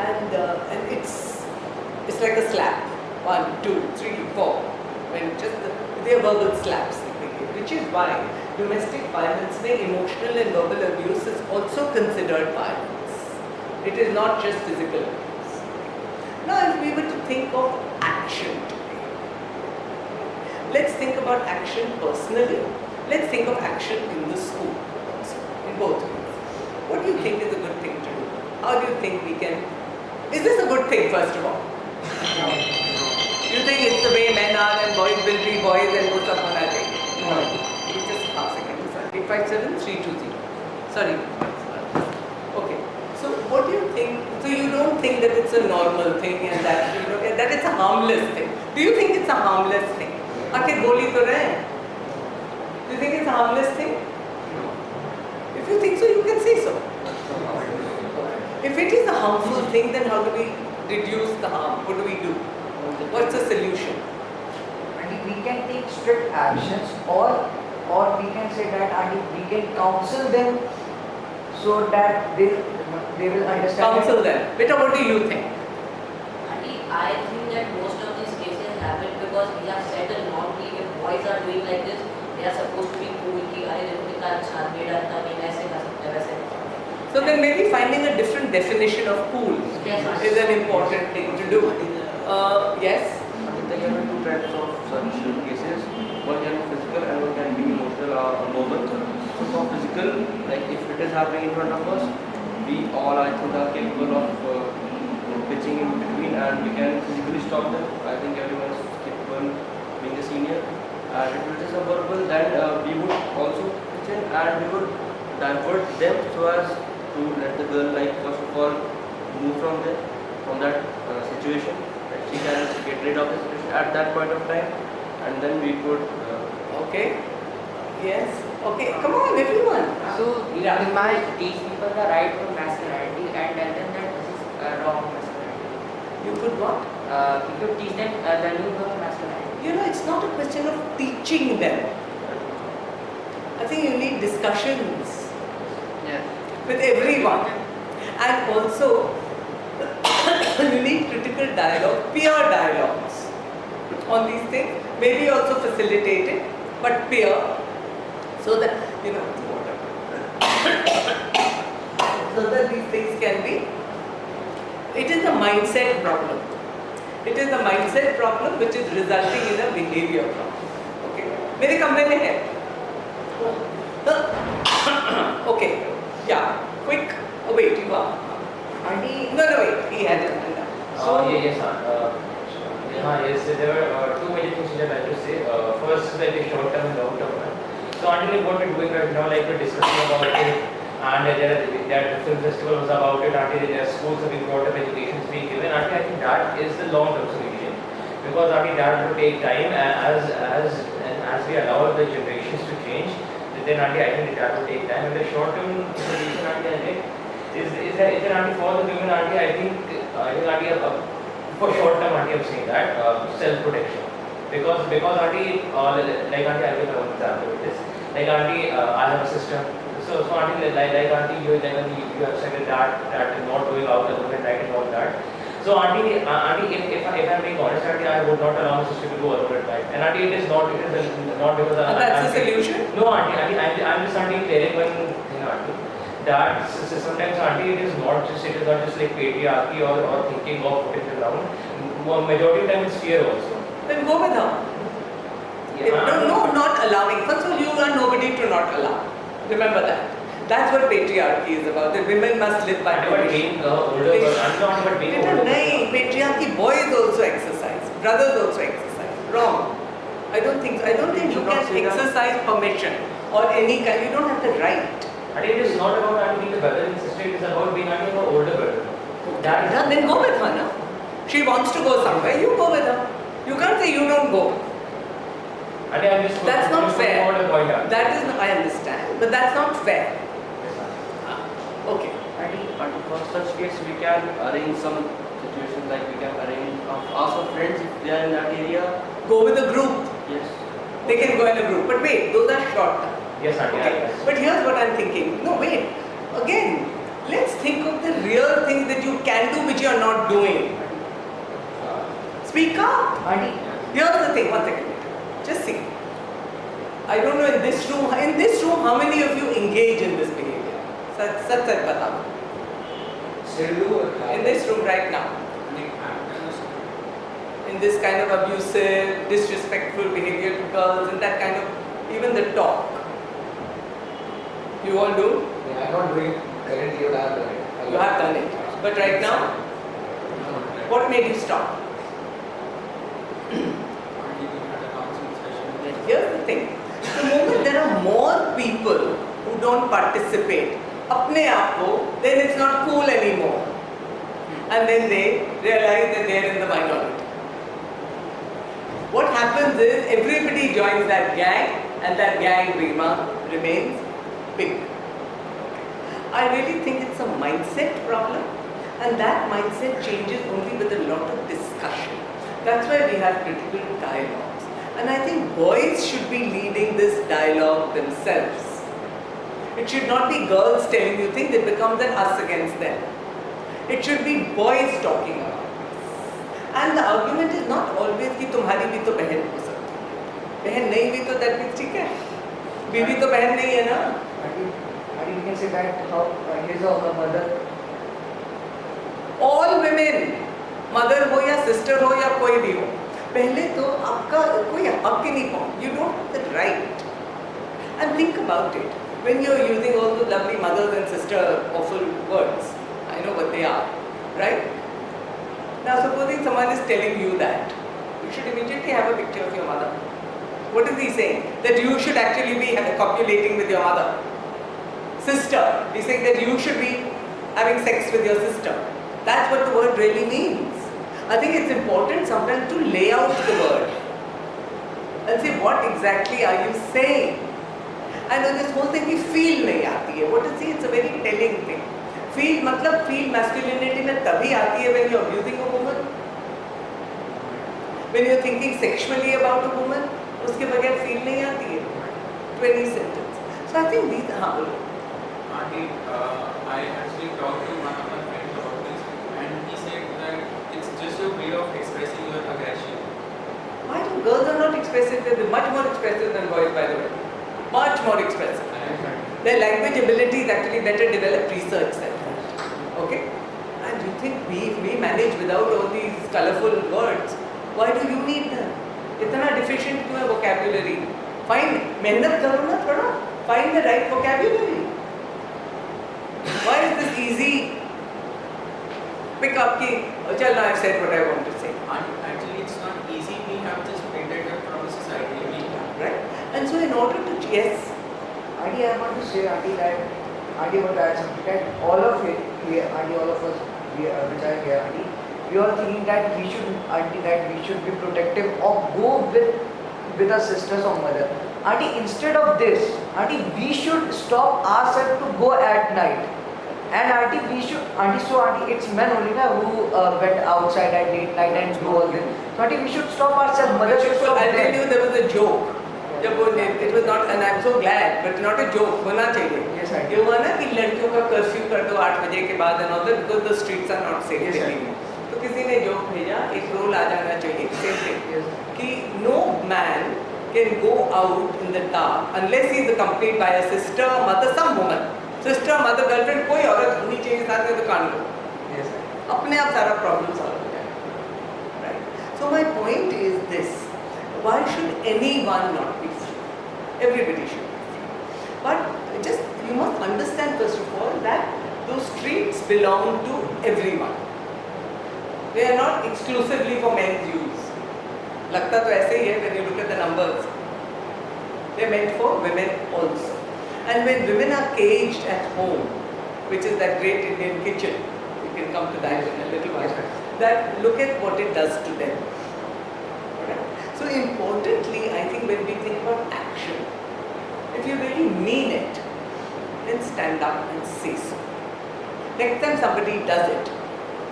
B: And it's like a slap, 1, 2, 3, 4, when just they're verbal slaps, which is why domestic violence, emotional and verbal abuse is also considered violence. It is not just physical abuse. Now, if we were to think of action today, let's think about action personally. Let's think of action in the school, also, in both ways. What do you think is a good thing to do? How do you think we can? Is this a good thing, first of all? No. You think it's the way men are and boys will be boys and वो सब होना चाहिए? No. You just half second. 857-320. Sorry. Okay. So what do you think? So you don't think that it's a normal thing and that you know that it's a harmless thing. Do you think it's a harmless thing? आखिर बोली तो रहे हैं. Do you think it's a harmless thing? If you think so, you can say so. If it is a harmful thing, then how do we reduce the harm? What do we do? What's the solution?
I: And we can take strict actions, or we can say that, and we can counsel them so that they will understand.
B: Counsel them. Beta, what do you think?
K: I think that most of these cases happen because we have set a norm कि if boys are doing like this, they are supposed to be cool कि अरे देखो कितना अच्छा बेटा था नहीं ऐसे कर सकते वैसे.
B: So then maybe finding a different definition of cool is an important thing to do. Yes?
L: There can be two types of such cases. One can be physical and one can be emotional or verbal. So for physical, like if it is happening in front of us, we all I think are capable of pitching in between and we can physically stop them. I think everyone is capable being a senior. And if it is a verbal, then we would also pitch in and we would divert them so as to let the girl like first of all move from there, from that situation. She can get rid of the situation at that point of time, and then we could.
B: Okay. Yes. Okay. Come on, everyone.
C: So
B: Yeah.
C: in my
H: Teach people the right to masculinity and tell them that this is wrong masculinity.
B: You could what?
H: You could teach them the new word masculinity.
B: You know, it's not a question of teaching them. I think you need discussions with everyone. And also, you need critical dialogue, peer dialogues on these things. Maybe also facilitated, but peer, so that, you know, so that these things can be. It is a mindset problem. It is a mindset problem which is resulting in a behavior problem. Okay. मेरे कमरे में है. Okay. Yeah. Quick. Oh, wait, you are.
I: Auntie,
B: No, wait. He had it.
A: Yes, yes, there were two major things which I'd like to say. First is like the short term and long term one. So until what we're doing right now, like we're discussing about it, and that the film festival was about it, until there are schools are being brought up, education is being given, until I think that is the long term solution. Because until that will take time as we allow the generations to change, then until I think that will take time. And the short term solution until I think is until for the women until I think for short term, I'm saying that self-protection. Because auntie, like auntie, I will have an example with this. Like auntie, I have a sister. So auntie, like auntie, you have said that not going out alone at night and all that. So auntie, if I'm being honest, auntie, I would not allow my sister to go alone at night. And auntie, it is not because
B: That's the solution?
A: No, auntie, I'm just telling one thing, auntie. That sometimes, auntie, it is not just like patriarchy or thinking of putting it down. Majority of time, it's fear also.
B: Then go with her. No, not allowing. First of all, you are nobody to not allow. Remember that. That's what patriarchy is about. That women must live by
A: But being older, I'm not but being older.
B: No, patriarchy, boys also exercise, brothers also exercise. Wrong. I don't think you can exercise permission or any kind. You don't have the right.
A: And it is not about being a brother and sister. It is about being an older brother.
B: Then go with her, no? She wants to go somewhere. You go with her. You can't say you don't go. That's not fair. That is, I understand, but that's not fair. Okay.
L: And for such case, we can arrange some situations like we can arrange ask our friends if they are in that area.
B: Go with a group.
L: Yes.
B: They can go in a group. But wait, those are short term.
A: Yes, auntie.
B: Okay.
A: Yes.
B: But here's what I'm thinking. No, wait. Again, let's think of the real things that you can do which you are not doing. Speak up. Here's the thing. One second. Just see. I don't know in this room, how many of you engage in this behavior? Sach batao.
D: Still do
B: In this room right now. In this kind of abusive, disrespectful behavior to girls and that kind of, even the talk. You all do?
D: I'm not doing it currently, but I have done it.
B: You have done it. But right now, what made you stop? Here's the thing. The moment there are more people who don't participate, apne aap ko, then it's not cool anymore. And then they realize that they're in the minority. What happens is everybody joins that gang and that gang remains big. I really think it's a mindset problem, and that mindset changes only with a lot of discussion. That's why we have critical dialogues. And I think boys should be leading this dialogue themselves. It should not be girls telling you things, it becomes an us against them. It should be boys talking about this. And the argument is not always कि तुम्हारी भी तो बहन हो सकती है. बहन नहीं भी तो that means ठीक है. बीवी तो बहन नहीं है ना.
I: You can say that how his or her mother.
B: All women, mother हो या sister हो या कोई भी हो, पहले तो आपका कोई हक ही नहीं पाओ. You don't have the right. And think about it. When you're using all those lovely mothers and sister awful words, I know what they are, right? Now supposing someone is telling you that, you should immediately have a picture of your mother. What is he saying? That you should actually be copulating with your mother. Sister, he's saying that you should be having sex with your sister. That's what the word really means. I think it's important sometimes to lay out the word and say what exactly are you saying. I know this whole thing we feel nahi aati hai. What is it? It's a very telling thing. Feel masculinity mein tabhi aati hai when you're abusing a woman. When you're thinking sexually about a woman, uske bagair feel nahi aati hai. 20 sentences. So I think these are
F: Auntie, I actually talked to one of my friends about this, and he said that it's just a way of expressing your aggression.
B: Why do girls are not expressive? They're much more expressive than boys, by the way. Much more expressive. Their language ability is actually better developed. Research says that. Okay? And you think we manage without all these colorful words? Why do you need them? इतना deficient क्यों है vocabulary? Find मेहनत करो ना थोड़ा. Find the right vocabulary. Why is this easy? Pick up ki, chal now I've said what I want to say.
F: Actually, it's not easy. We have just printed it from the society.
B: Right? And so in order to, yes.
I: Auntie, I want to say, Auntie, that Auntie want to add something that all of it, Auntie, all of us, which are here, Auntie, we are thinking that we should, Auntie, that we should be protective or go with our sisters or mother. Auntie, instead of this, Auntie, we should stop ourselves to go at night. And auntie, it's men only na who went outside at late night and do all this. So auntie, we should stop ourselves. Mother should stop
B: I'll tell
I: them.
B: you, there was a joke. It was not, and I'm so glad, but not a joke. होना चाहिए.
I: Yes, auntie.
B: ये हुआ ना कि लड़कियों का curfew कर दो 8 बजे के बाद and all that because the streets are not safe.
I: Yes,
B: Delhi में. तो किसी ने जोक भेजा, एक रूल आ जाना चाहिए. Same thing.
I: Yes.
B: कि no man can go out in the dark unless he is accompanied by a sister, mother, some woman. Sister, mother, girlfriend, कोई औरत होनी चाहिए साथ में तो कान लो.
I: Yes, sir.
B: अपने आप सारा प्रॉब्लम सॉल्व हो जाएगा. Right. So my point is this: why should anyone not be free? Everybody should be free. But just you must understand first of all that those streets belong to everyone. They are not exclusively for men's use. लगता तो ऐसे ही है when you look at the numbers. They are meant for women also. And when women are caged at home, which is that great Indian kitchen, we can come to that in a little while, that look at what it does to them. Alright? So importantly, I think when we think about action, if you really mean it, then stand up and say so. Next time somebody does it,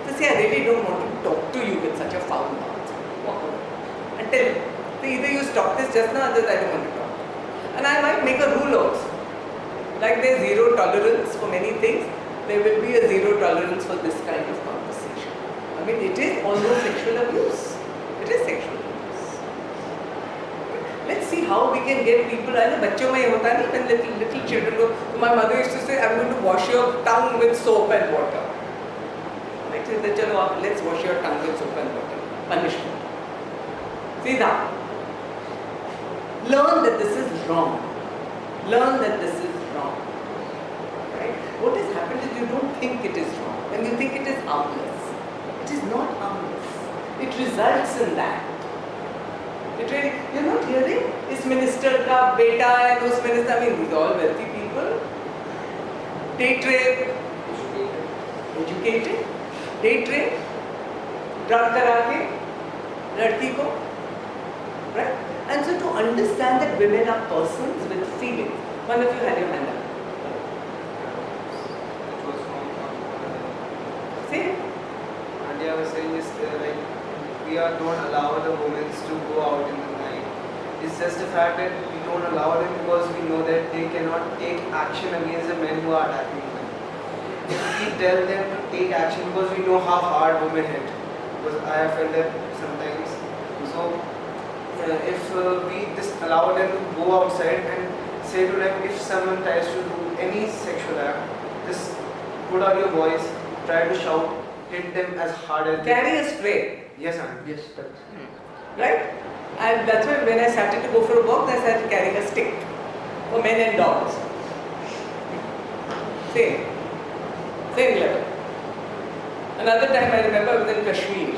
B: just say, I really don't want to talk to you with such a foul mouth. Walk away. And tell him. So either you stop this just now, otherwise I don't want to talk. And I might make a rule also. Like there's zero tolerance for many things, there will be a zero tolerance for this kind of conversation. I mean, it is almost sexual abuse. It is sexual abuse. Let's see how we can get people. I know बच्चों में ये होता नहीं when little children go. So my mother used to say, I'm going to wash your tongue with soap and water. Right? So they चलो आप let's wash your tongue with soap and water. Punishment. सीधा. Learn that this is wrong. Learn that this is wrong. Right? What has happened is you don't think it is wrong. When you think it is harmless, it is not harmless. It results in that. It really, you're not hearing? This minister ka beta and those minister, I mean, these are all wealthy people. Date rape, educated, date rape, drug करा के लड़की को, right? And so to understand that women are persons with feelings. One of you had your hand up. Say.
E: Auntie, I was saying is like we are not allow the women to go out in the night. It's just the fact that we don't allow them because we know that they cannot take action against the men who are attacking them. If we tell them to take action because we know how hard women hit, because I have felt that sometimes. So if we just allow them to go outside and say to them, if someone tries to do any sexual act, just put out your voice, try to shout, hit them as hard as
B: Carry a spray.
E: Yes, auntie.
I: Yes, that's
B: Right? And that's why when I started to go for a walk, I started carrying a stick for men and dogs. Same level. Another time I remember I was in Kashmir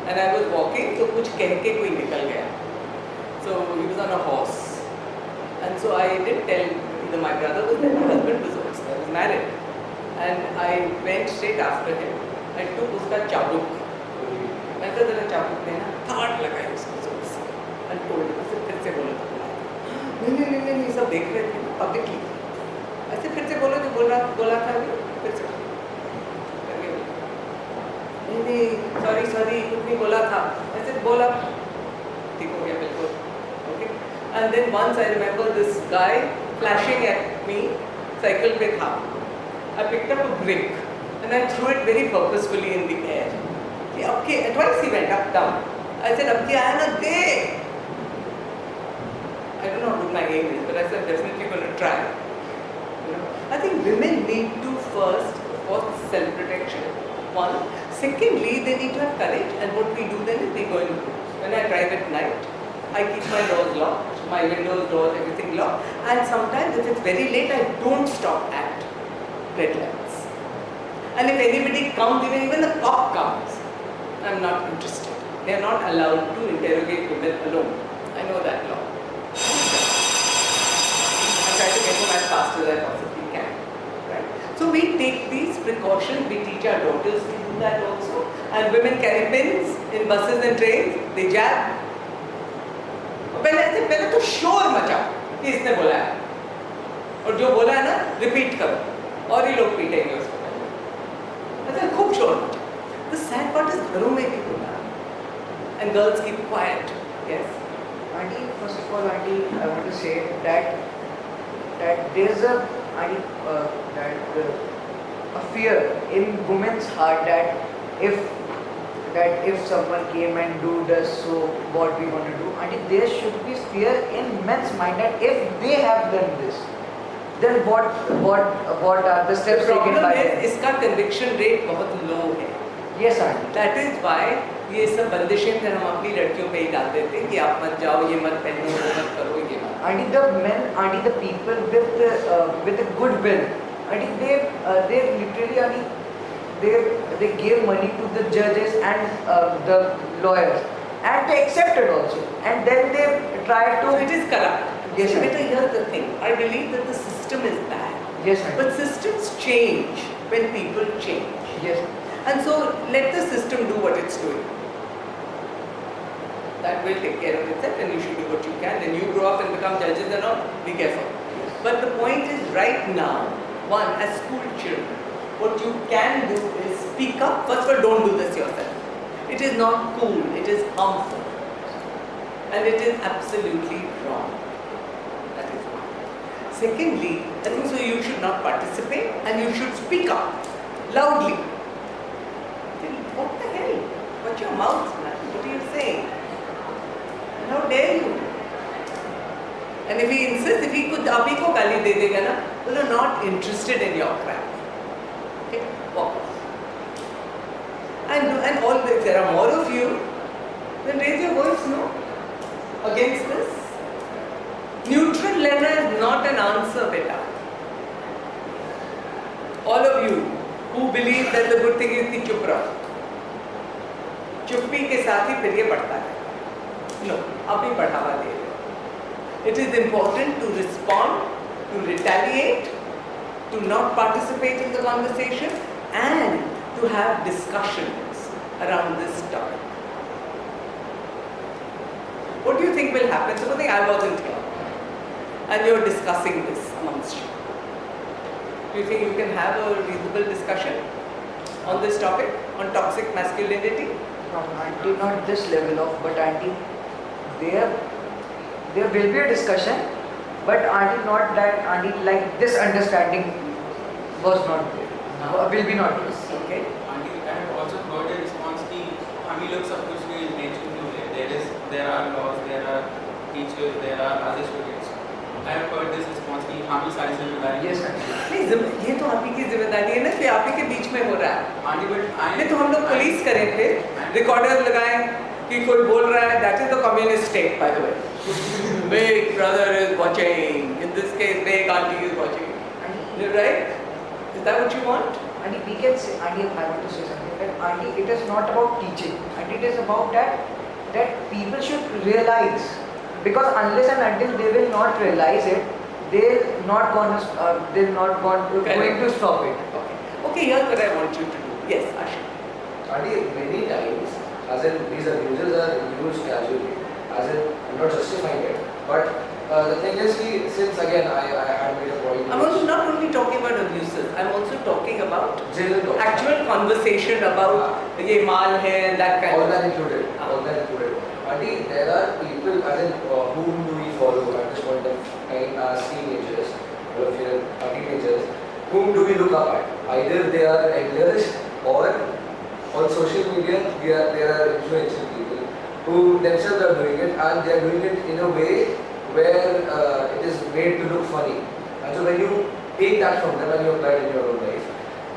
B: and I was walking, so कुछ कह के कोई निकल गया. So he was on a horse. And so I didn't tell either my brother was there, my husband was also there, I was married. And I went straight after him. I took उसका चाबुक. मैं कहा जरा चाबुक देना, that लगाई उसको जोर से. And told him, ऐसे फिर से बोलो तो नहीं सब देख रहे थे पब्लिकली. ऐसे फिर से बोलो जो बोला था अभी फिर से. नहीं सॉरी कुछ नहीं बोला था. ऐसे बोला ठीक हो गया बिल्कुल. Okay. And then once I remember this guy flashing at me, cycle पे था. I picked up a brick and I threw it very purposefully in the air. Twice he went up down. I said, "Ab ki aaya na de." I don't know what my aim is, but I said, I'm definitely going to try. You know, I think women need to first, for self-protection. One. Secondly, they need to have courage, and what we do then is we go in groups. When I drive at night, I keep my doors locked, my windows, doors, everything locked. And sometimes, if it's very late, I don't stop at red lights. And if anybody comes, even the cop comes, I'm not interested. They are not allowed to interrogate women alone. I know that law. I try to get home as fast as I possibly can. Right? So we take these precautions. We teach our daughters to do that also. And women carry pins in buses and trains. They jab. पहले तो शोर मचा कि इसने बोला है और जो बोला है ना रिपीट करो और ही लोग पीटेंगे उसको. हमारे घरों में भी होता है. And girls keep quiet. Yes.
I: Auntie, first of all, Auntie, I want to say that there's a a fear in women's heart that if someone came and do this, so what we want to do. Auntie, there should be fear in men's mind that if they have done this, then what are the steps
B: The
I: taken
B: problem
I: by
B: is
I: them?
B: इसका conviction rate बहुत low है.
I: Yes, Auntie.
B: That is why ये सब बंदिशें फिर हम अपनी लड़कियों पे ही डाल देते हैं कि आप मत जाओ, ये मत पहनो, वो मत करो, ये मत.
I: Auntie, the men, Auntie, the people with a good will, Auntie, they literally, Auntie, they gave money to the judges and the lawyers, and they accepted also, and then they tried to.
B: So it is corrupt.
I: Yes,
B: See,
I: sir.
B: beta, here's the thing. I believe that the system is bad.
I: Yes, Auntie.
B: But systems change when people change.
I: Yes.
B: And so let the system do what it's doing. That will take care of itself, and you should do what you can. Then you grow up and become judges and all, be careful. But the point is, right now, one, as school children, what you can do is speak up. First of all, don't do this yourself. It is not cool, it is harmful. And it is absolutely wrong. That is one. Secondly, I think so you should not participate and you should speak up loudly. What the hell? Watch your mouth, man. What are you saying? And how dare you? And if he insists, if he could, आप ही को गाली दे देगा ना, well, you're not interested in your crap. Okay, walk off. And all, if there are more of you, then raise your voice, no? Against this. Neutral letter is not an answer, beta. All of you who believe that the good thing is कि चुप रहो, चुप्पी के साथ ही फिर ये बढ़ता है. No, आप ही बढ़ावा दे रहे हो. It is important to respond, to retaliate, to not participate in the conversation, and to have discussions around this topic. What do you think will happen? Supposing I wasn't here and you're discussing this amongst you. Do you think you can have a reasonable discussion on this topic, on toxic masculinity?
I: No, Auntie, not this level of, but Auntie, there will be a discussion, but Auntie, not that, Auntie, like this understanding was not there, will be not there.
B: Okay.
F: Auntie, I have also heard a response कि हमें लोग सब कुछ भी mention क्यों है? There are laws, there are teachers, there are other students. I have heard this response कि हम ही सारी जिम्मेदारी.
I: Yes, Auntie.
B: नहीं, ये तो आप ही की जिम्मेदारी है ना कि आप ही के बीच में हो रहा है.
F: Auntie, but I.
B: नहीं तो हम लोग पुलिस करें थे, रिकॉर्डर लगाएं कि कोई बोल रहा है. That is the communist state, by the way. Big brother is watching. In this case, big auntie is watching. Right? Is that what you want?
I: Auntie, we can say, Auntie, I want to say something that Auntie, it is not about teaching. Auntie, it is about that people should realize, because unless and until they will not realize it, they're not going to stop it.
B: Okay, here's what I want you to do. Yes, Asha.
D: Auntie, many times, as in these abuses are used casually, as in I'm not justifying it, but the thing is, since again I had made a point.
B: I'm also not only talking about abuses, I'm also talking about
D: Jail talk.
B: actual conversation about ye maal hai and that kind
D: All
B: of
D: that included. All that included. Auntie, there are people, as in whom do we follow at this point of time as teenagers, or if you're teenagers, whom do we look up at? Either they are elders or on social media there are influential people who themselves are doing it, and they are doing it in a way where it is made to look funny. And so when you take that from them and you apply it in your own life,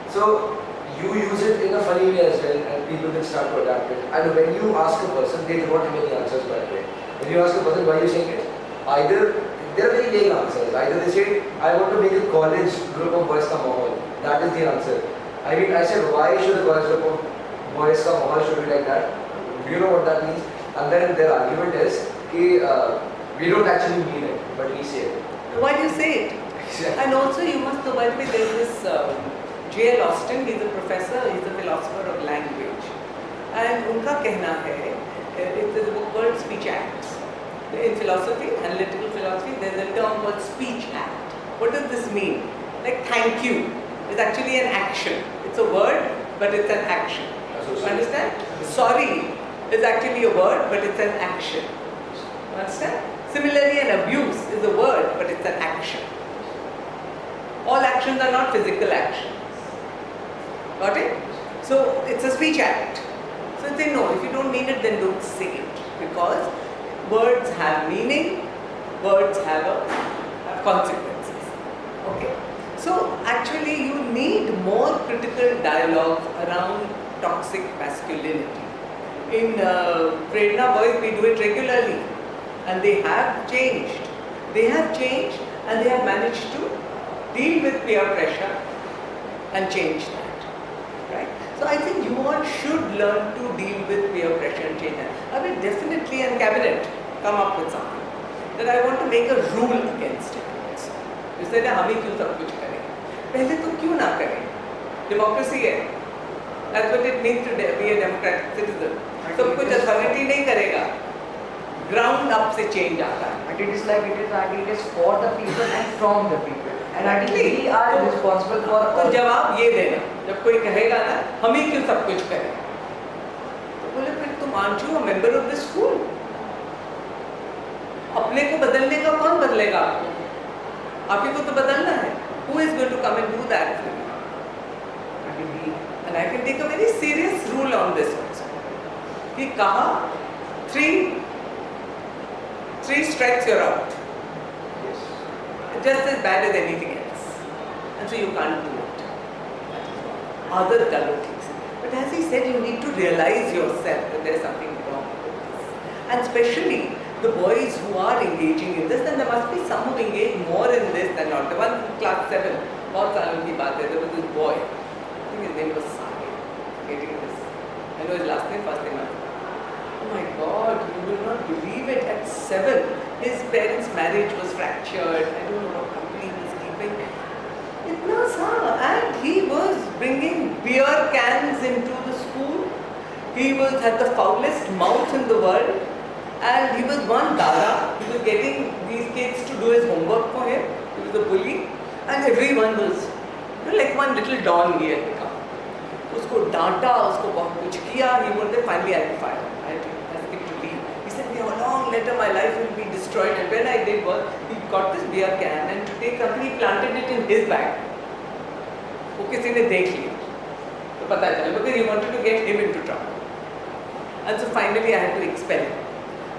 D: so you use it in a funny way as well, and people will start to adapt it. And when you ask a person, they do not have any answers by the way. When you ask a person why are you saying it, either there are very vague answers. Either they say, I want to make a college group of boys ka mahal. That is the answer. I mean, I said, why should a college group of boys ka mahal should be like that? Do you know what that means? And then their argument is, we don't actually mean it, but we say it.
B: Why do you say it? And also you must know, by the way, there's this J.L. Austin, he's a professor, he's a philosopher of language. And उनका कहना है, it is a book called Speech Acts. In philosophy, analytical philosophy, there's a term called Speech Act. What does this mean? Like thank you is actually an action. It's a word, but it's an action. Understand? Sorry is actually a word, but it's an action. Understand? Similarly, an abuse is a word, but it's an action. All actions are not physical actions. Got it? So it's a speech act. So they know, if you don't mean it, then don't say it. Because words have meaning, words have consequences. Okay? So actually you need more critical dialogues around toxic masculinity. In Prerna Boys we do it regularly, and they have changed. They have changed and they have managed to deal with peer pressure and change that. Right? So I think you all should learn to deal with peer pressure and change that. I will definitely in cabinet come up with something that I want to make a rule against it also. You said हम ही क्यों सब कुछ करें? पहले तो क्यों ना करें? Democracy है. That's what it means to be a democratic citizen. सब कुछ authority नहीं करेगा. Ground up से change आता है.
I: And it is like it is for the people and from the people. And actually we are responsible for.
B: तो जवाब ये देना. जब कोई कहेगा ना, हम ही क्यों सब कुछ करें? तो बोले फिर तुम aren't you a member of the school? अपने को बदलने का कौन बदलेगा आपको? आप ही को तो बदलना है. Who is going to come and do that for you? And I can take a very serious rule on this also. कि कहा 3 strikes you're out. Just as bad as anything else. And so you can't do it. Other things. But as he said, you need to realize yourself that there's something wrong with this. And especially the boys who are engaging in this, and there must be some who engage more in this than not. The one in class 7, बहुत सालों की बात है, there was this boy, I think his name was Sahil, getting this. I know his last name, first name. Oh my God, you will not believe it, at 7, his parents' marriage was fractured. I don't know what company he was keeping. Itna sa, and he was bringing beer cans into the school. He had the foulest mouth in the world. And he was one dada. He was getting these kids to do his homework for him. He was a bully. And everyone was, like one little don he had become. उसको डांटा, उसको बहुत कुछ किया. He wanted finally I fired. I asked him to leave. He said, "A long letter, my life will be destroyed." And when I did was, he got this beer can and to take something, he planted it in his bag. वो किसी ने देख लिया, तो पता चला because he wanted to get him into trouble. And so finally I had to expel him.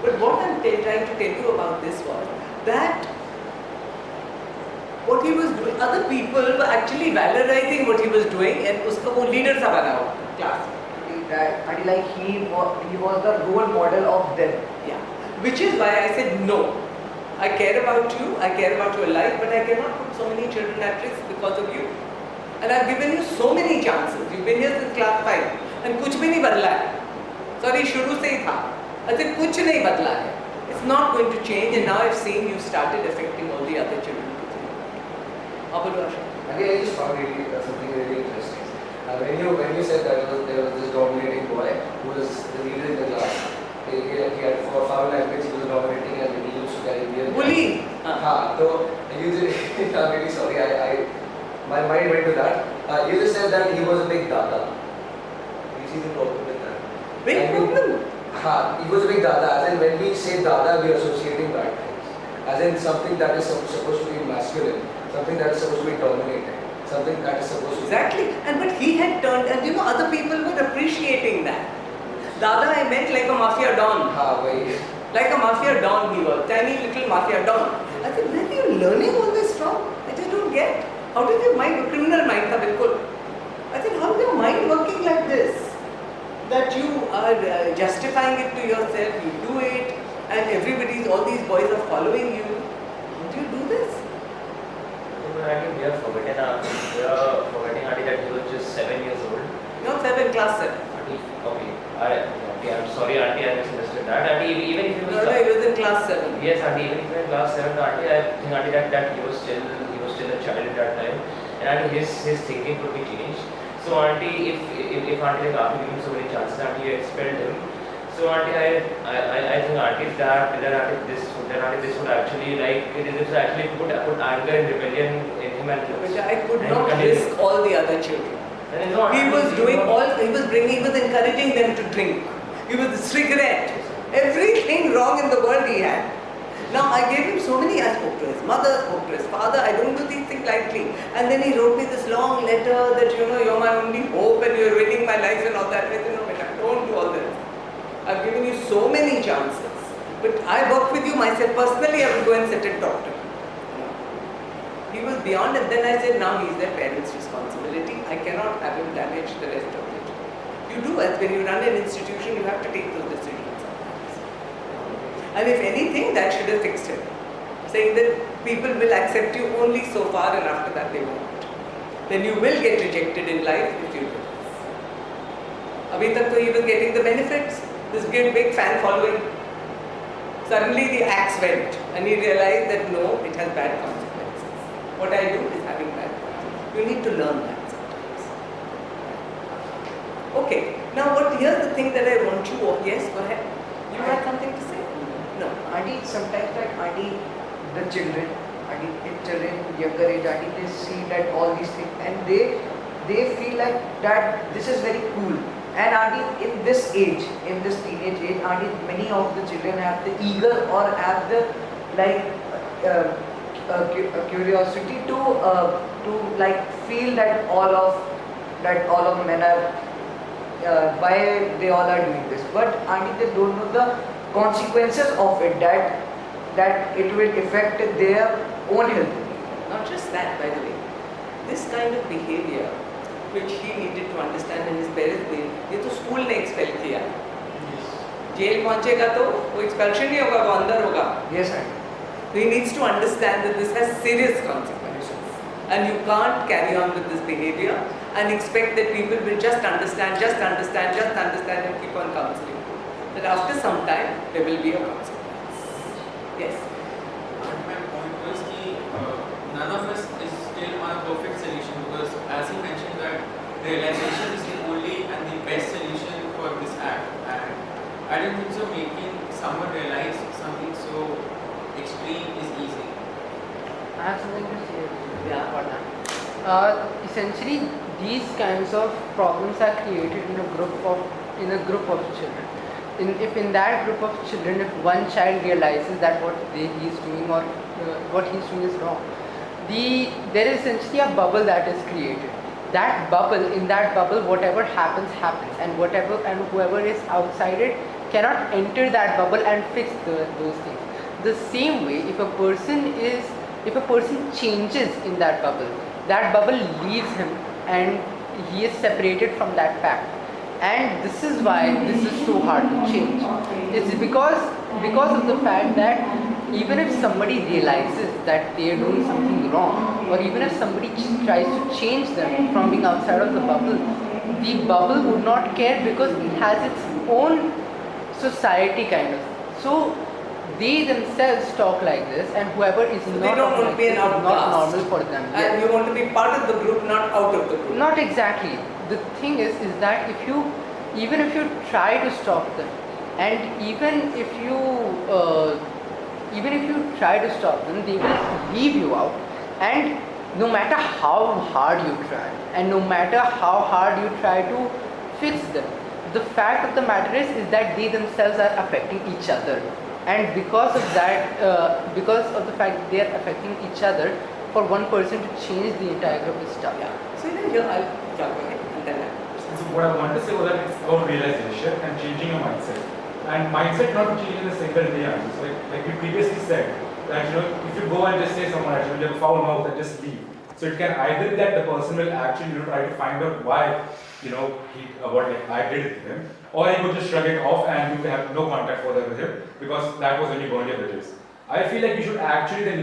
B: But what I'm trying to tell you about this was that what he was doing, other people were actually valorizing what he was doing, and उसको वो leader सा बना हुआ class.
I: And like he was the role model of them.
B: Yeah. Which is why I said no. I care about you, I care about your life, but I cannot put so many children at risk because of you. And I've given you so many chances. You've been here since class 5, and कुछ भी नहीं बदला है. Sorry, शुरू से ही था. I said कुछ नहीं बदला है. It's not going to change, and now I've seen you started affecting all the other children.
D: Again, I just found something really interesting. When you said that there was this dominating boy who was the leader in the class. He had for foul language, he was dominating, and he used to carry beer.
B: Bully.
D: So usually, I'm really sorry. My mind went to that. You just said that he was a big dada. You see the problem with that?
B: Big problem?
D: He was a big dada. As in, when we say dada, we are associating bad things. As in something that is supposed to be masculine, something that is supposed to be dominating, something that is supposed to
B: Exactly. But he had turned, and other people were appreciating that. Dada, I meant like a mafia don. Like a mafia don he was. Tiny little mafia don. I said, where are you learning all this from? I just don't get. How did your mind, criminal mind, tha bilkul. I said, how is your mind working like this? That you are justifying it to yourself, you do it, and all these boys are following you. Don't you do this?
A: I think we are forgetting that he was just 7 years old.
B: Not 7, class 7.
A: Okay, I'm sorry, auntie, I misunderstood that. Auntie, even if he was
B: he was in class 7.
A: Yes, auntie, even if he was in class 7, auntie, I think auntie that he was still a child at that time, and auntie, his thinking could be changed. So auntie, if auntie like after giving so many chances, auntie you expelled him. So auntie, I think auntie this would actually put anger and rebellion in him, and
B: Which I could not risk all the other children. He was doing all, he was encouraging them to drink. He was cigarette. Everything wrong in the world he had. Now I gave him so many, I spoke to his mother, spoke to his father, I don't do these things lightly. And then he wrote me this long letter that, you're my only hope and you're ruining my life and all that. I said, no, beta, don't do all this. I've given you so many chances. But I work with you myself personally, I will go and sit and talk to him. He was beyond, and then I said, now he's their parents' responsibility. I cannot have him damage the rest of it. You do, as when you run an institution, you have to take those decisions. And if anything, that should have fixed him. Saying that people will accept you only so far and after that they won't. Then you will get rejected in life if you do. Abhi tak to he was getting the benefits. This big fan following. Suddenly the axe went and he realized that no, it has bad consequences. What I do is having bad consequences. You need to learn that sometimes. Okay, now here's the thing that I want you, yes, go ahead. You had something to say?
I: No, Auntie, sometimes that Auntie, the children, younger age, Auntie, they see that all these things and they feel like that this is very cool. And Auntie, in this age, in this teenage age, Auntie, many of the children have the eager or have the curiosity to like feel that all of men are why they all are doing this. But Auntie, they don't know the consequences of it, that it will affect their own health.
B: Not just that, by the way. This kind of behavior, which he needed to understand and his parents did, ये तो school ने expel किया. Jail पहुंचेगा तो वो एक्सपेल्शन नहीं होगा, वो अंदर होगा.
I: Yes, sir.
B: So he needs to understand that this has serious consequences. And you can't carry on with this behavior and expect that people will just understand and keep on counseling. That after some time, there will be a consequence. Yes?
F: My point was that none of us is still on a perfect solution, because as he mentioned that realization is the only and the best solution for this act, and I don't think so making someone realize something so extreme is easy.
C: I have something to say
B: Yeah.
C: for that. Essentially, these kinds of problems are created in a group of children. If in that group of children, if one child realizes that what he is doing or what he is doing is wrong, there is essentially a bubble that is created. In that bubble, whatever happens, and whoever is outside it cannot enter that bubble and fix those things. The same way, if a person changes in that bubble leaves him and he is separated from that pact. And this is why this is so hard to change. It's because of the fact that even if somebody realizes that they are doing something wrong, or even if somebody tries to change them from being outside of the bubble would not care, because it has its own society kind of. So they themselves talk like this, and whoever is
B: So
C: not
B: they don't want to be an
C: not
B: outcast.
C: normal for them.
B: And you want to be part of the group, not out of the group.
C: Not exactly. The thing is that even if you try to stop them, and even if you try to stop them, they will leave you out. And no matter how hard you try, and no matter how hard you try to fix them, the fact of the matter is that they themselves are affecting each other. And because of that, because of the fact that they are affecting each other, for one person to change the entire group is tough.
B: Yeah. So here I'll go ahead and then
J: So what I wanted to say was that it's about realization and changing your mindset. And mindset not to change in a single day. So like we previously said, that if you go and just say someone actually you have a foul mouth and just leave. So it can either be that the person will actually try to find out why what I did it to him, or he would just shrug it off and you have no contact further with him because that was when you burned your bridges. I feel like you should actually then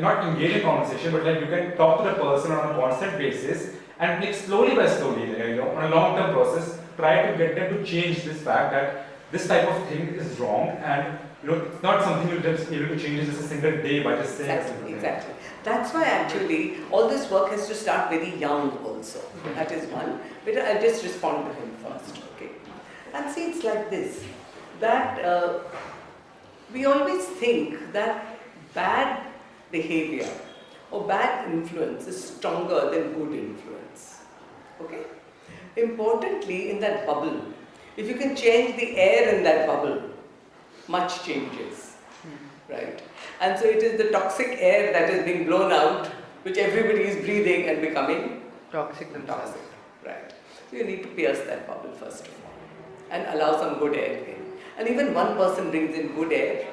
J: not engage in conversation, but like you can talk to the person on a constant basis and like slowly by slowly, on a long-term process, try to get them to change this fact that this type of thing is wrong, and it's not something you'll just be able to change in just a single day by just saying
B: exactly, exactly. That's why actually all this work has to start very young also. That is one. But I'll just respond to him first, okay? And see, it's like this, that we always think that bad behavior or bad influence is stronger than good influence. Okay? Importantly, in that bubble, if you can change the air in that bubble, much changes, right? And so it is the toxic air that is being blown out, which everybody is breathing and becoming
C: Toxic
B: toxic, right? So you need to pierce that bubble first of all and allow some good air in. And even one person brings in good air,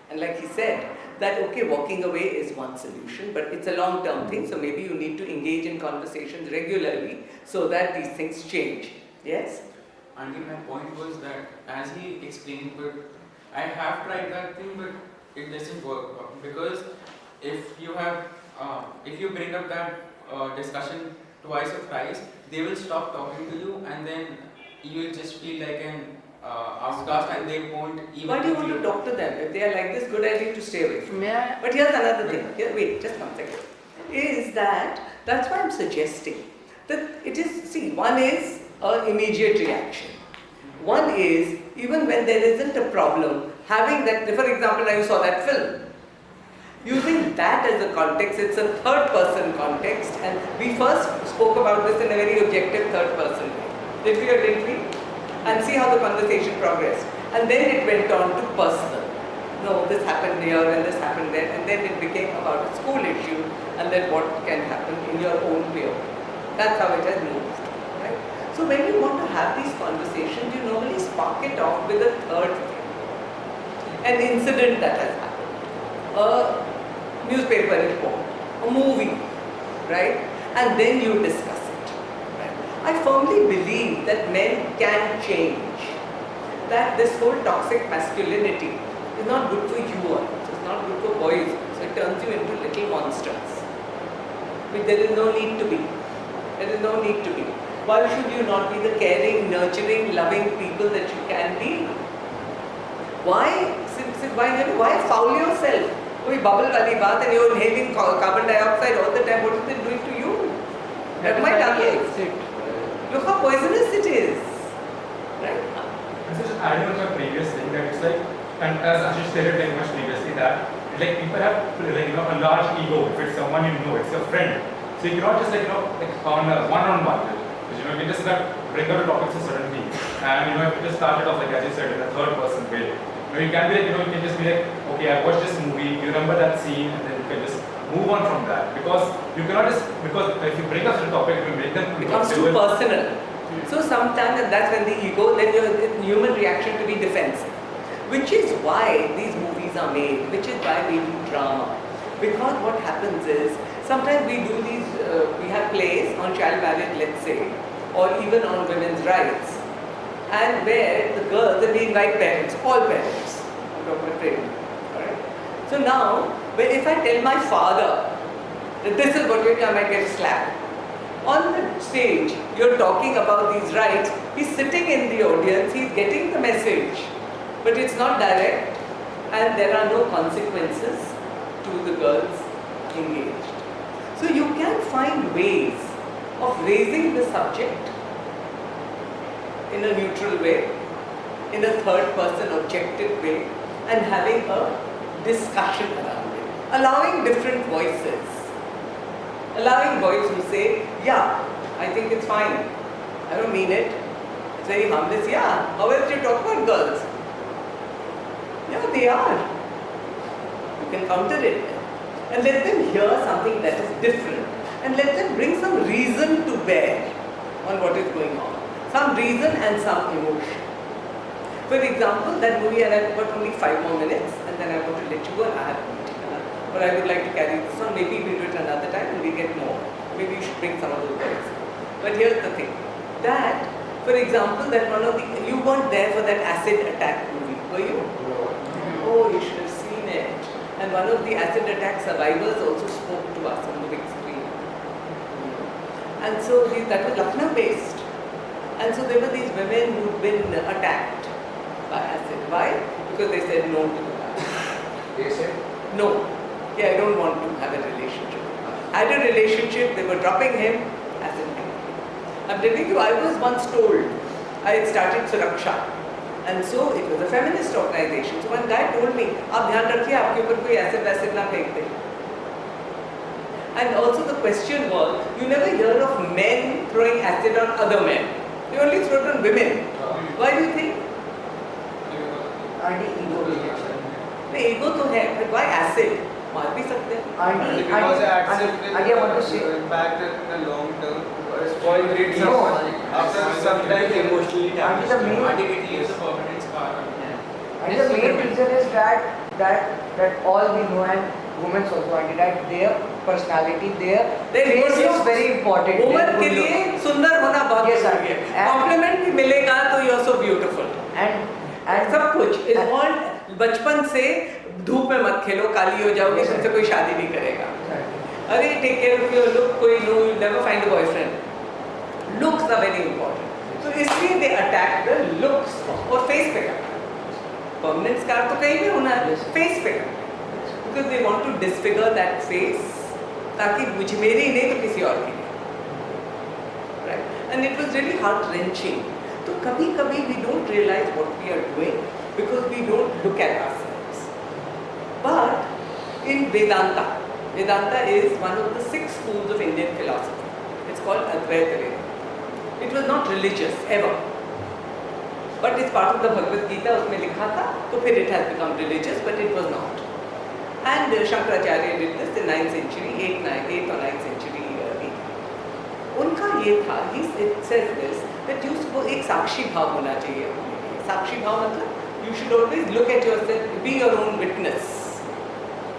B: and like he said, that okay, walking away is one solution, but it's a long-term thing, so maybe you need to engage in conversations regularly so that these things change. Yes?
F: Andy, my point was that as he explained, but I have tried that thing, but it doesn't work because if you bring up that discussion twice or thrice, they will stop talking to you, and then you will just feel like an outcast, and they won't even.
B: Why do you want to talk to them? If they are like this, good idea to stay away from them.
C: Yeah.
B: But here's another thing. Here, wait, just 1 second. Is that's why I'm suggesting that it is. See, one is an immediate reaction. One is even when there isn't a problem, having that. For example, now you saw that film. Using that as a context, it's a third-person context, and we first spoke about this in a very objective third-person way. Did we or didn't we? And see how the conversation progressed. And then it went on to personal. No, this happened here and this happened there, and then it became about a school issue, and then what can happen in your own peer. That's how it has moved, right? So when you want to have these conversations, you normally spark it off with a third thing. An incident that has happened. A newspaper report, a movie, right? And then you discuss it. Right? I firmly believe that men can change. That this whole toxic masculinity is not good for you all. It's not good for boys. So it turns you into little monsters. But there is no need to be. There is no need to be. Why should you not be the caring, nurturing, loving people that you can be? Why foul yourself? We bubble wali baat and you're inhaling carbon dioxide all the time. What is it doing to you? That might exit. Look how poisonous it is. Right?
J: And so just adding on to my previous thing that it's like, and as Ashish said it very much previously, that like people have a large ego. If it's someone you know, it's your friend. So you cannot just on a one-on-one. You can just bring out a topic to certain things, and if you just start it off as you said in a third-person way. You can be you can just be like, okay, I watched this movie, you remember that scene, and then you can just move on from that. Because you cannot because if you bring up a topic, it will make them
B: becomes too personal. So sometimes, and that's when the ego, then your human reaction to be defensive. Which is why these movies are made, which is why we do drama. Because what happens is, sometimes we do these, we have plays on child marriage, let's say, or even on women's rights. And where the girls, and we invite parents, all parents, I'm talking about training, alright? So now, if I tell my father that this is what you're doing, I might get slapped. On the stage, you're talking about these rights, he's sitting in the audience, he's getting the message, but it's not direct, and there are no consequences to the girls engaged. So you can find ways of raising the subject in a neutral way, in a third-person objective way, and having a discussion around it. Allowing different voices. Allowing boys who say, yeah, I think it's fine. I don't mean it. It's very harmless. Yeah, how else do you talk about girls? Yeah, they are. You can counter it. And let them hear something that is different. And let them bring some reason to bear on what is going on. Some reason and some emotion. For example, that movie, and I've got only 5 more minutes, and then I want to let you go, and I have a meeting. But I would like to carry this on. Maybe we'll do it another time and we get more. Maybe you should bring some of those guys. But here's the thing. That, for example, that one of the, you weren't there for that acid attack movie, were you? Oh, you should have seen it. And one of the acid attack survivors also spoke to us on the big screen. And so that was Lucknow based. And so there were these women who'd been attacked by acid. Why? Because they said no to the acid.
D: They said?
B: No. Yeah, I don't want to have a relationship. Had a relationship, they were dropping him, acid him. I'm telling you, I was once told, I had started Suraksha. And so it was a feminist organization. So one guy told me, "Aap dhyan rakhiye, aapke upar koi acid na phek de." And also the question was, you never hear of men throwing acid on other men. You only throw it on women. Why do you think?
I: Auntie, ego.
B: The ego to hai, but why acid? मार भी सकते हैं.
I: Auntie,
E: Because acid
I: auntie, I want to say.
E: will impact in the long term. Spoil great
I: No.
E: after some time emotionally
I: Auntie, the main.
F: It leaves a permanent scar on him.
I: And the main reason is that all we know, and women also, auntie, that their personality, their face is very important.
B: Woman के लिए सुंदर होना बहुत
I: Yes,
B: जरूरी है.
I: and-
B: Compliment भी मिलेगा तो you are so beautiful.
I: And
B: सब कुछ is all बचपन से धूप में मत खेलो, काली हो जाओगे, तुमसे कोई शादी नहीं करेगा. अरे take care of your look, कोई no, you never find a boyfriend. Looks are very important. So इसलिए they attack the looks और face पे करना. Permanent scar तो कहीं भी होना है, face पे करना. Because they want to disfigure that face, ताकि मुझे मेरी नहीं तो किसी और की नहीं. Right? And it was really heart wrenching. तो कभी कभी we don't realize what we are doing because we don't look at ourselves. But in Vedanta, Vedanta is one of the 6 schools of Indian philosophy. It's called Advaita Vedanta. It was not religious ever. But it's part of the Bhagavad Gita, उसमें लिखा था, तो फिर it has become religious, but it was not. And Shankaracharya did this in 9th century, 8th or 9th century. उनका ये था, it says this, that you suppose एक साक्षी भाव होना चाहिए. साक्षी भाव मतलब you should always look at yourself, be your own witness.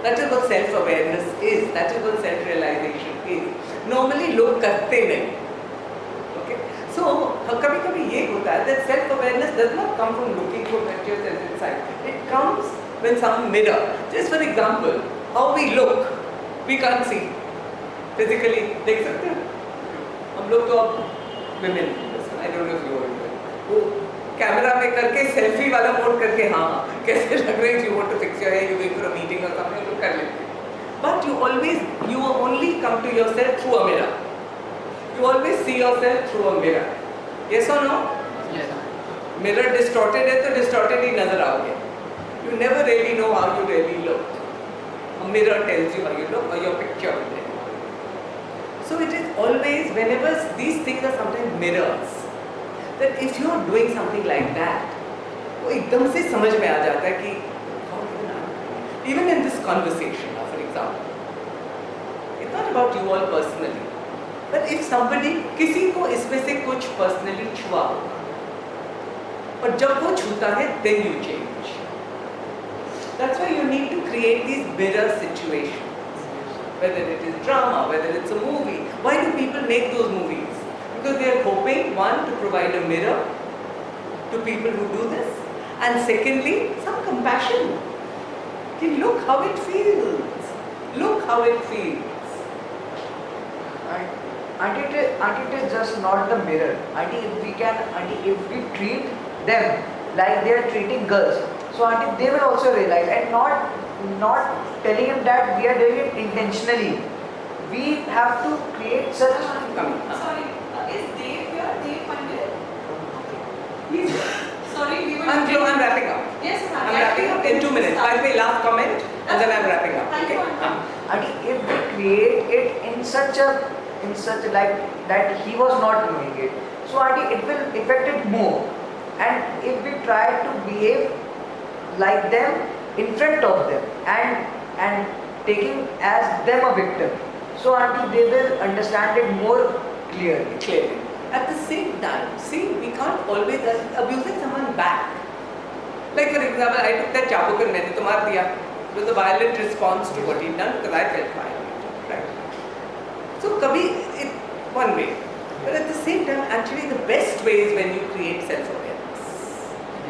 B: That is what self-awareness is. That is what self-realization is. Normally लोग करते नहीं. Okay? So कभी-कभी ये होता है that self-awareness does not come from looking at yourself inside. It comes when some mirror. Just for example, how we look, we can't see. Physically देख सकते हो? हम लोग तो अब women, I don't know if you all do. वो camera में करके सेल्फी वाला मोड करके हाँ कैसे लग रहे हैं, you want to fix your hair, you going for a meeting or something, तो कर लेते हैं. But you only come to yourself through a mirror. You always see yourself through a mirror. Yes or no?
C: Yes.
B: Mirror distorted है तो distorted ही नजर आओगे. You never really know how you really look. A mirror tells you how you look, or your picture will tell you. So it is always, whenever these things are sometimes mirrors, that if you are doing something like that, वो एकदम से समझ में आ जाता है कि how do I? Even in this conversation, for example, it's not about you all personally, but if somebody, किसी को इसमें से कुछ personally छुआ होगा, और जब वो छूता है, then you change. That's why you need to create these mirror situations. Whether it is drama, whether it's a movie. Why do people make those movies? Because they are hoping, one, to provide a mirror to people who do this, and secondly, some compassion. Okay, look how it feels. Look how it feels.
I: Auntie, it is just not the mirror. Auntie, if we treat them like they are treating girls, so auntie, they will also realize, and not telling him that we are doing it intentionally. We have to create such.
B: Sorry,
M: Is Dave here? Dave Pandit?
B: He's
M: Sorry, we were.
B: I'm wrapping up.
M: Yes, ma'am.
B: I'm wrapping up in 2 minutes. By the way, last comment, and then I'm wrapping up.
M: Thank
B: Okay.
M: you.
I: And if we create it in such like that he was not doing it, so auntie, it will affect it more. And if we try to behave like them in front of them and taking as them a victim, so auntie, they will understand it more clearly.
B: At the same time, see, we can't always abusing someone back. Like for example, I took that chapuk and मैंने तो मार दिया. It was a violent response to what he'd done because I felt violent. Right? So कभी one way, but at the same time, actually the best way is when you create self-awareness.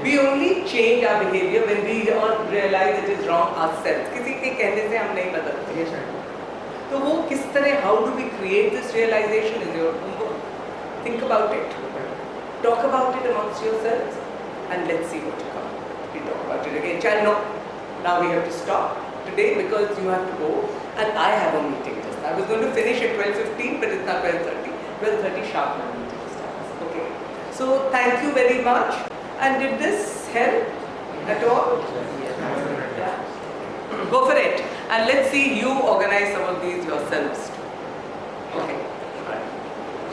B: We only change our behavior when we all realize it is wrong ourselves. किसी के कहने से हम नहीं बदलते.
I: Yes, sir.
B: तो वो किस तरह, how do we create this realization is your homework. Think about it. Talk about it amongst yourselves and let's see what you come. We talk about it again. Child, no. Now we have to stop today because you have to go and I have a meeting just now. I was going to finish at 12:15 but it's now 12:30. 12:30 sharp my meeting starts. Okay. So thank you very much. And did this help at all? Yeah. Go for it. And let's see you organize some of these yourselves too.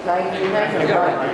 I: Thank you.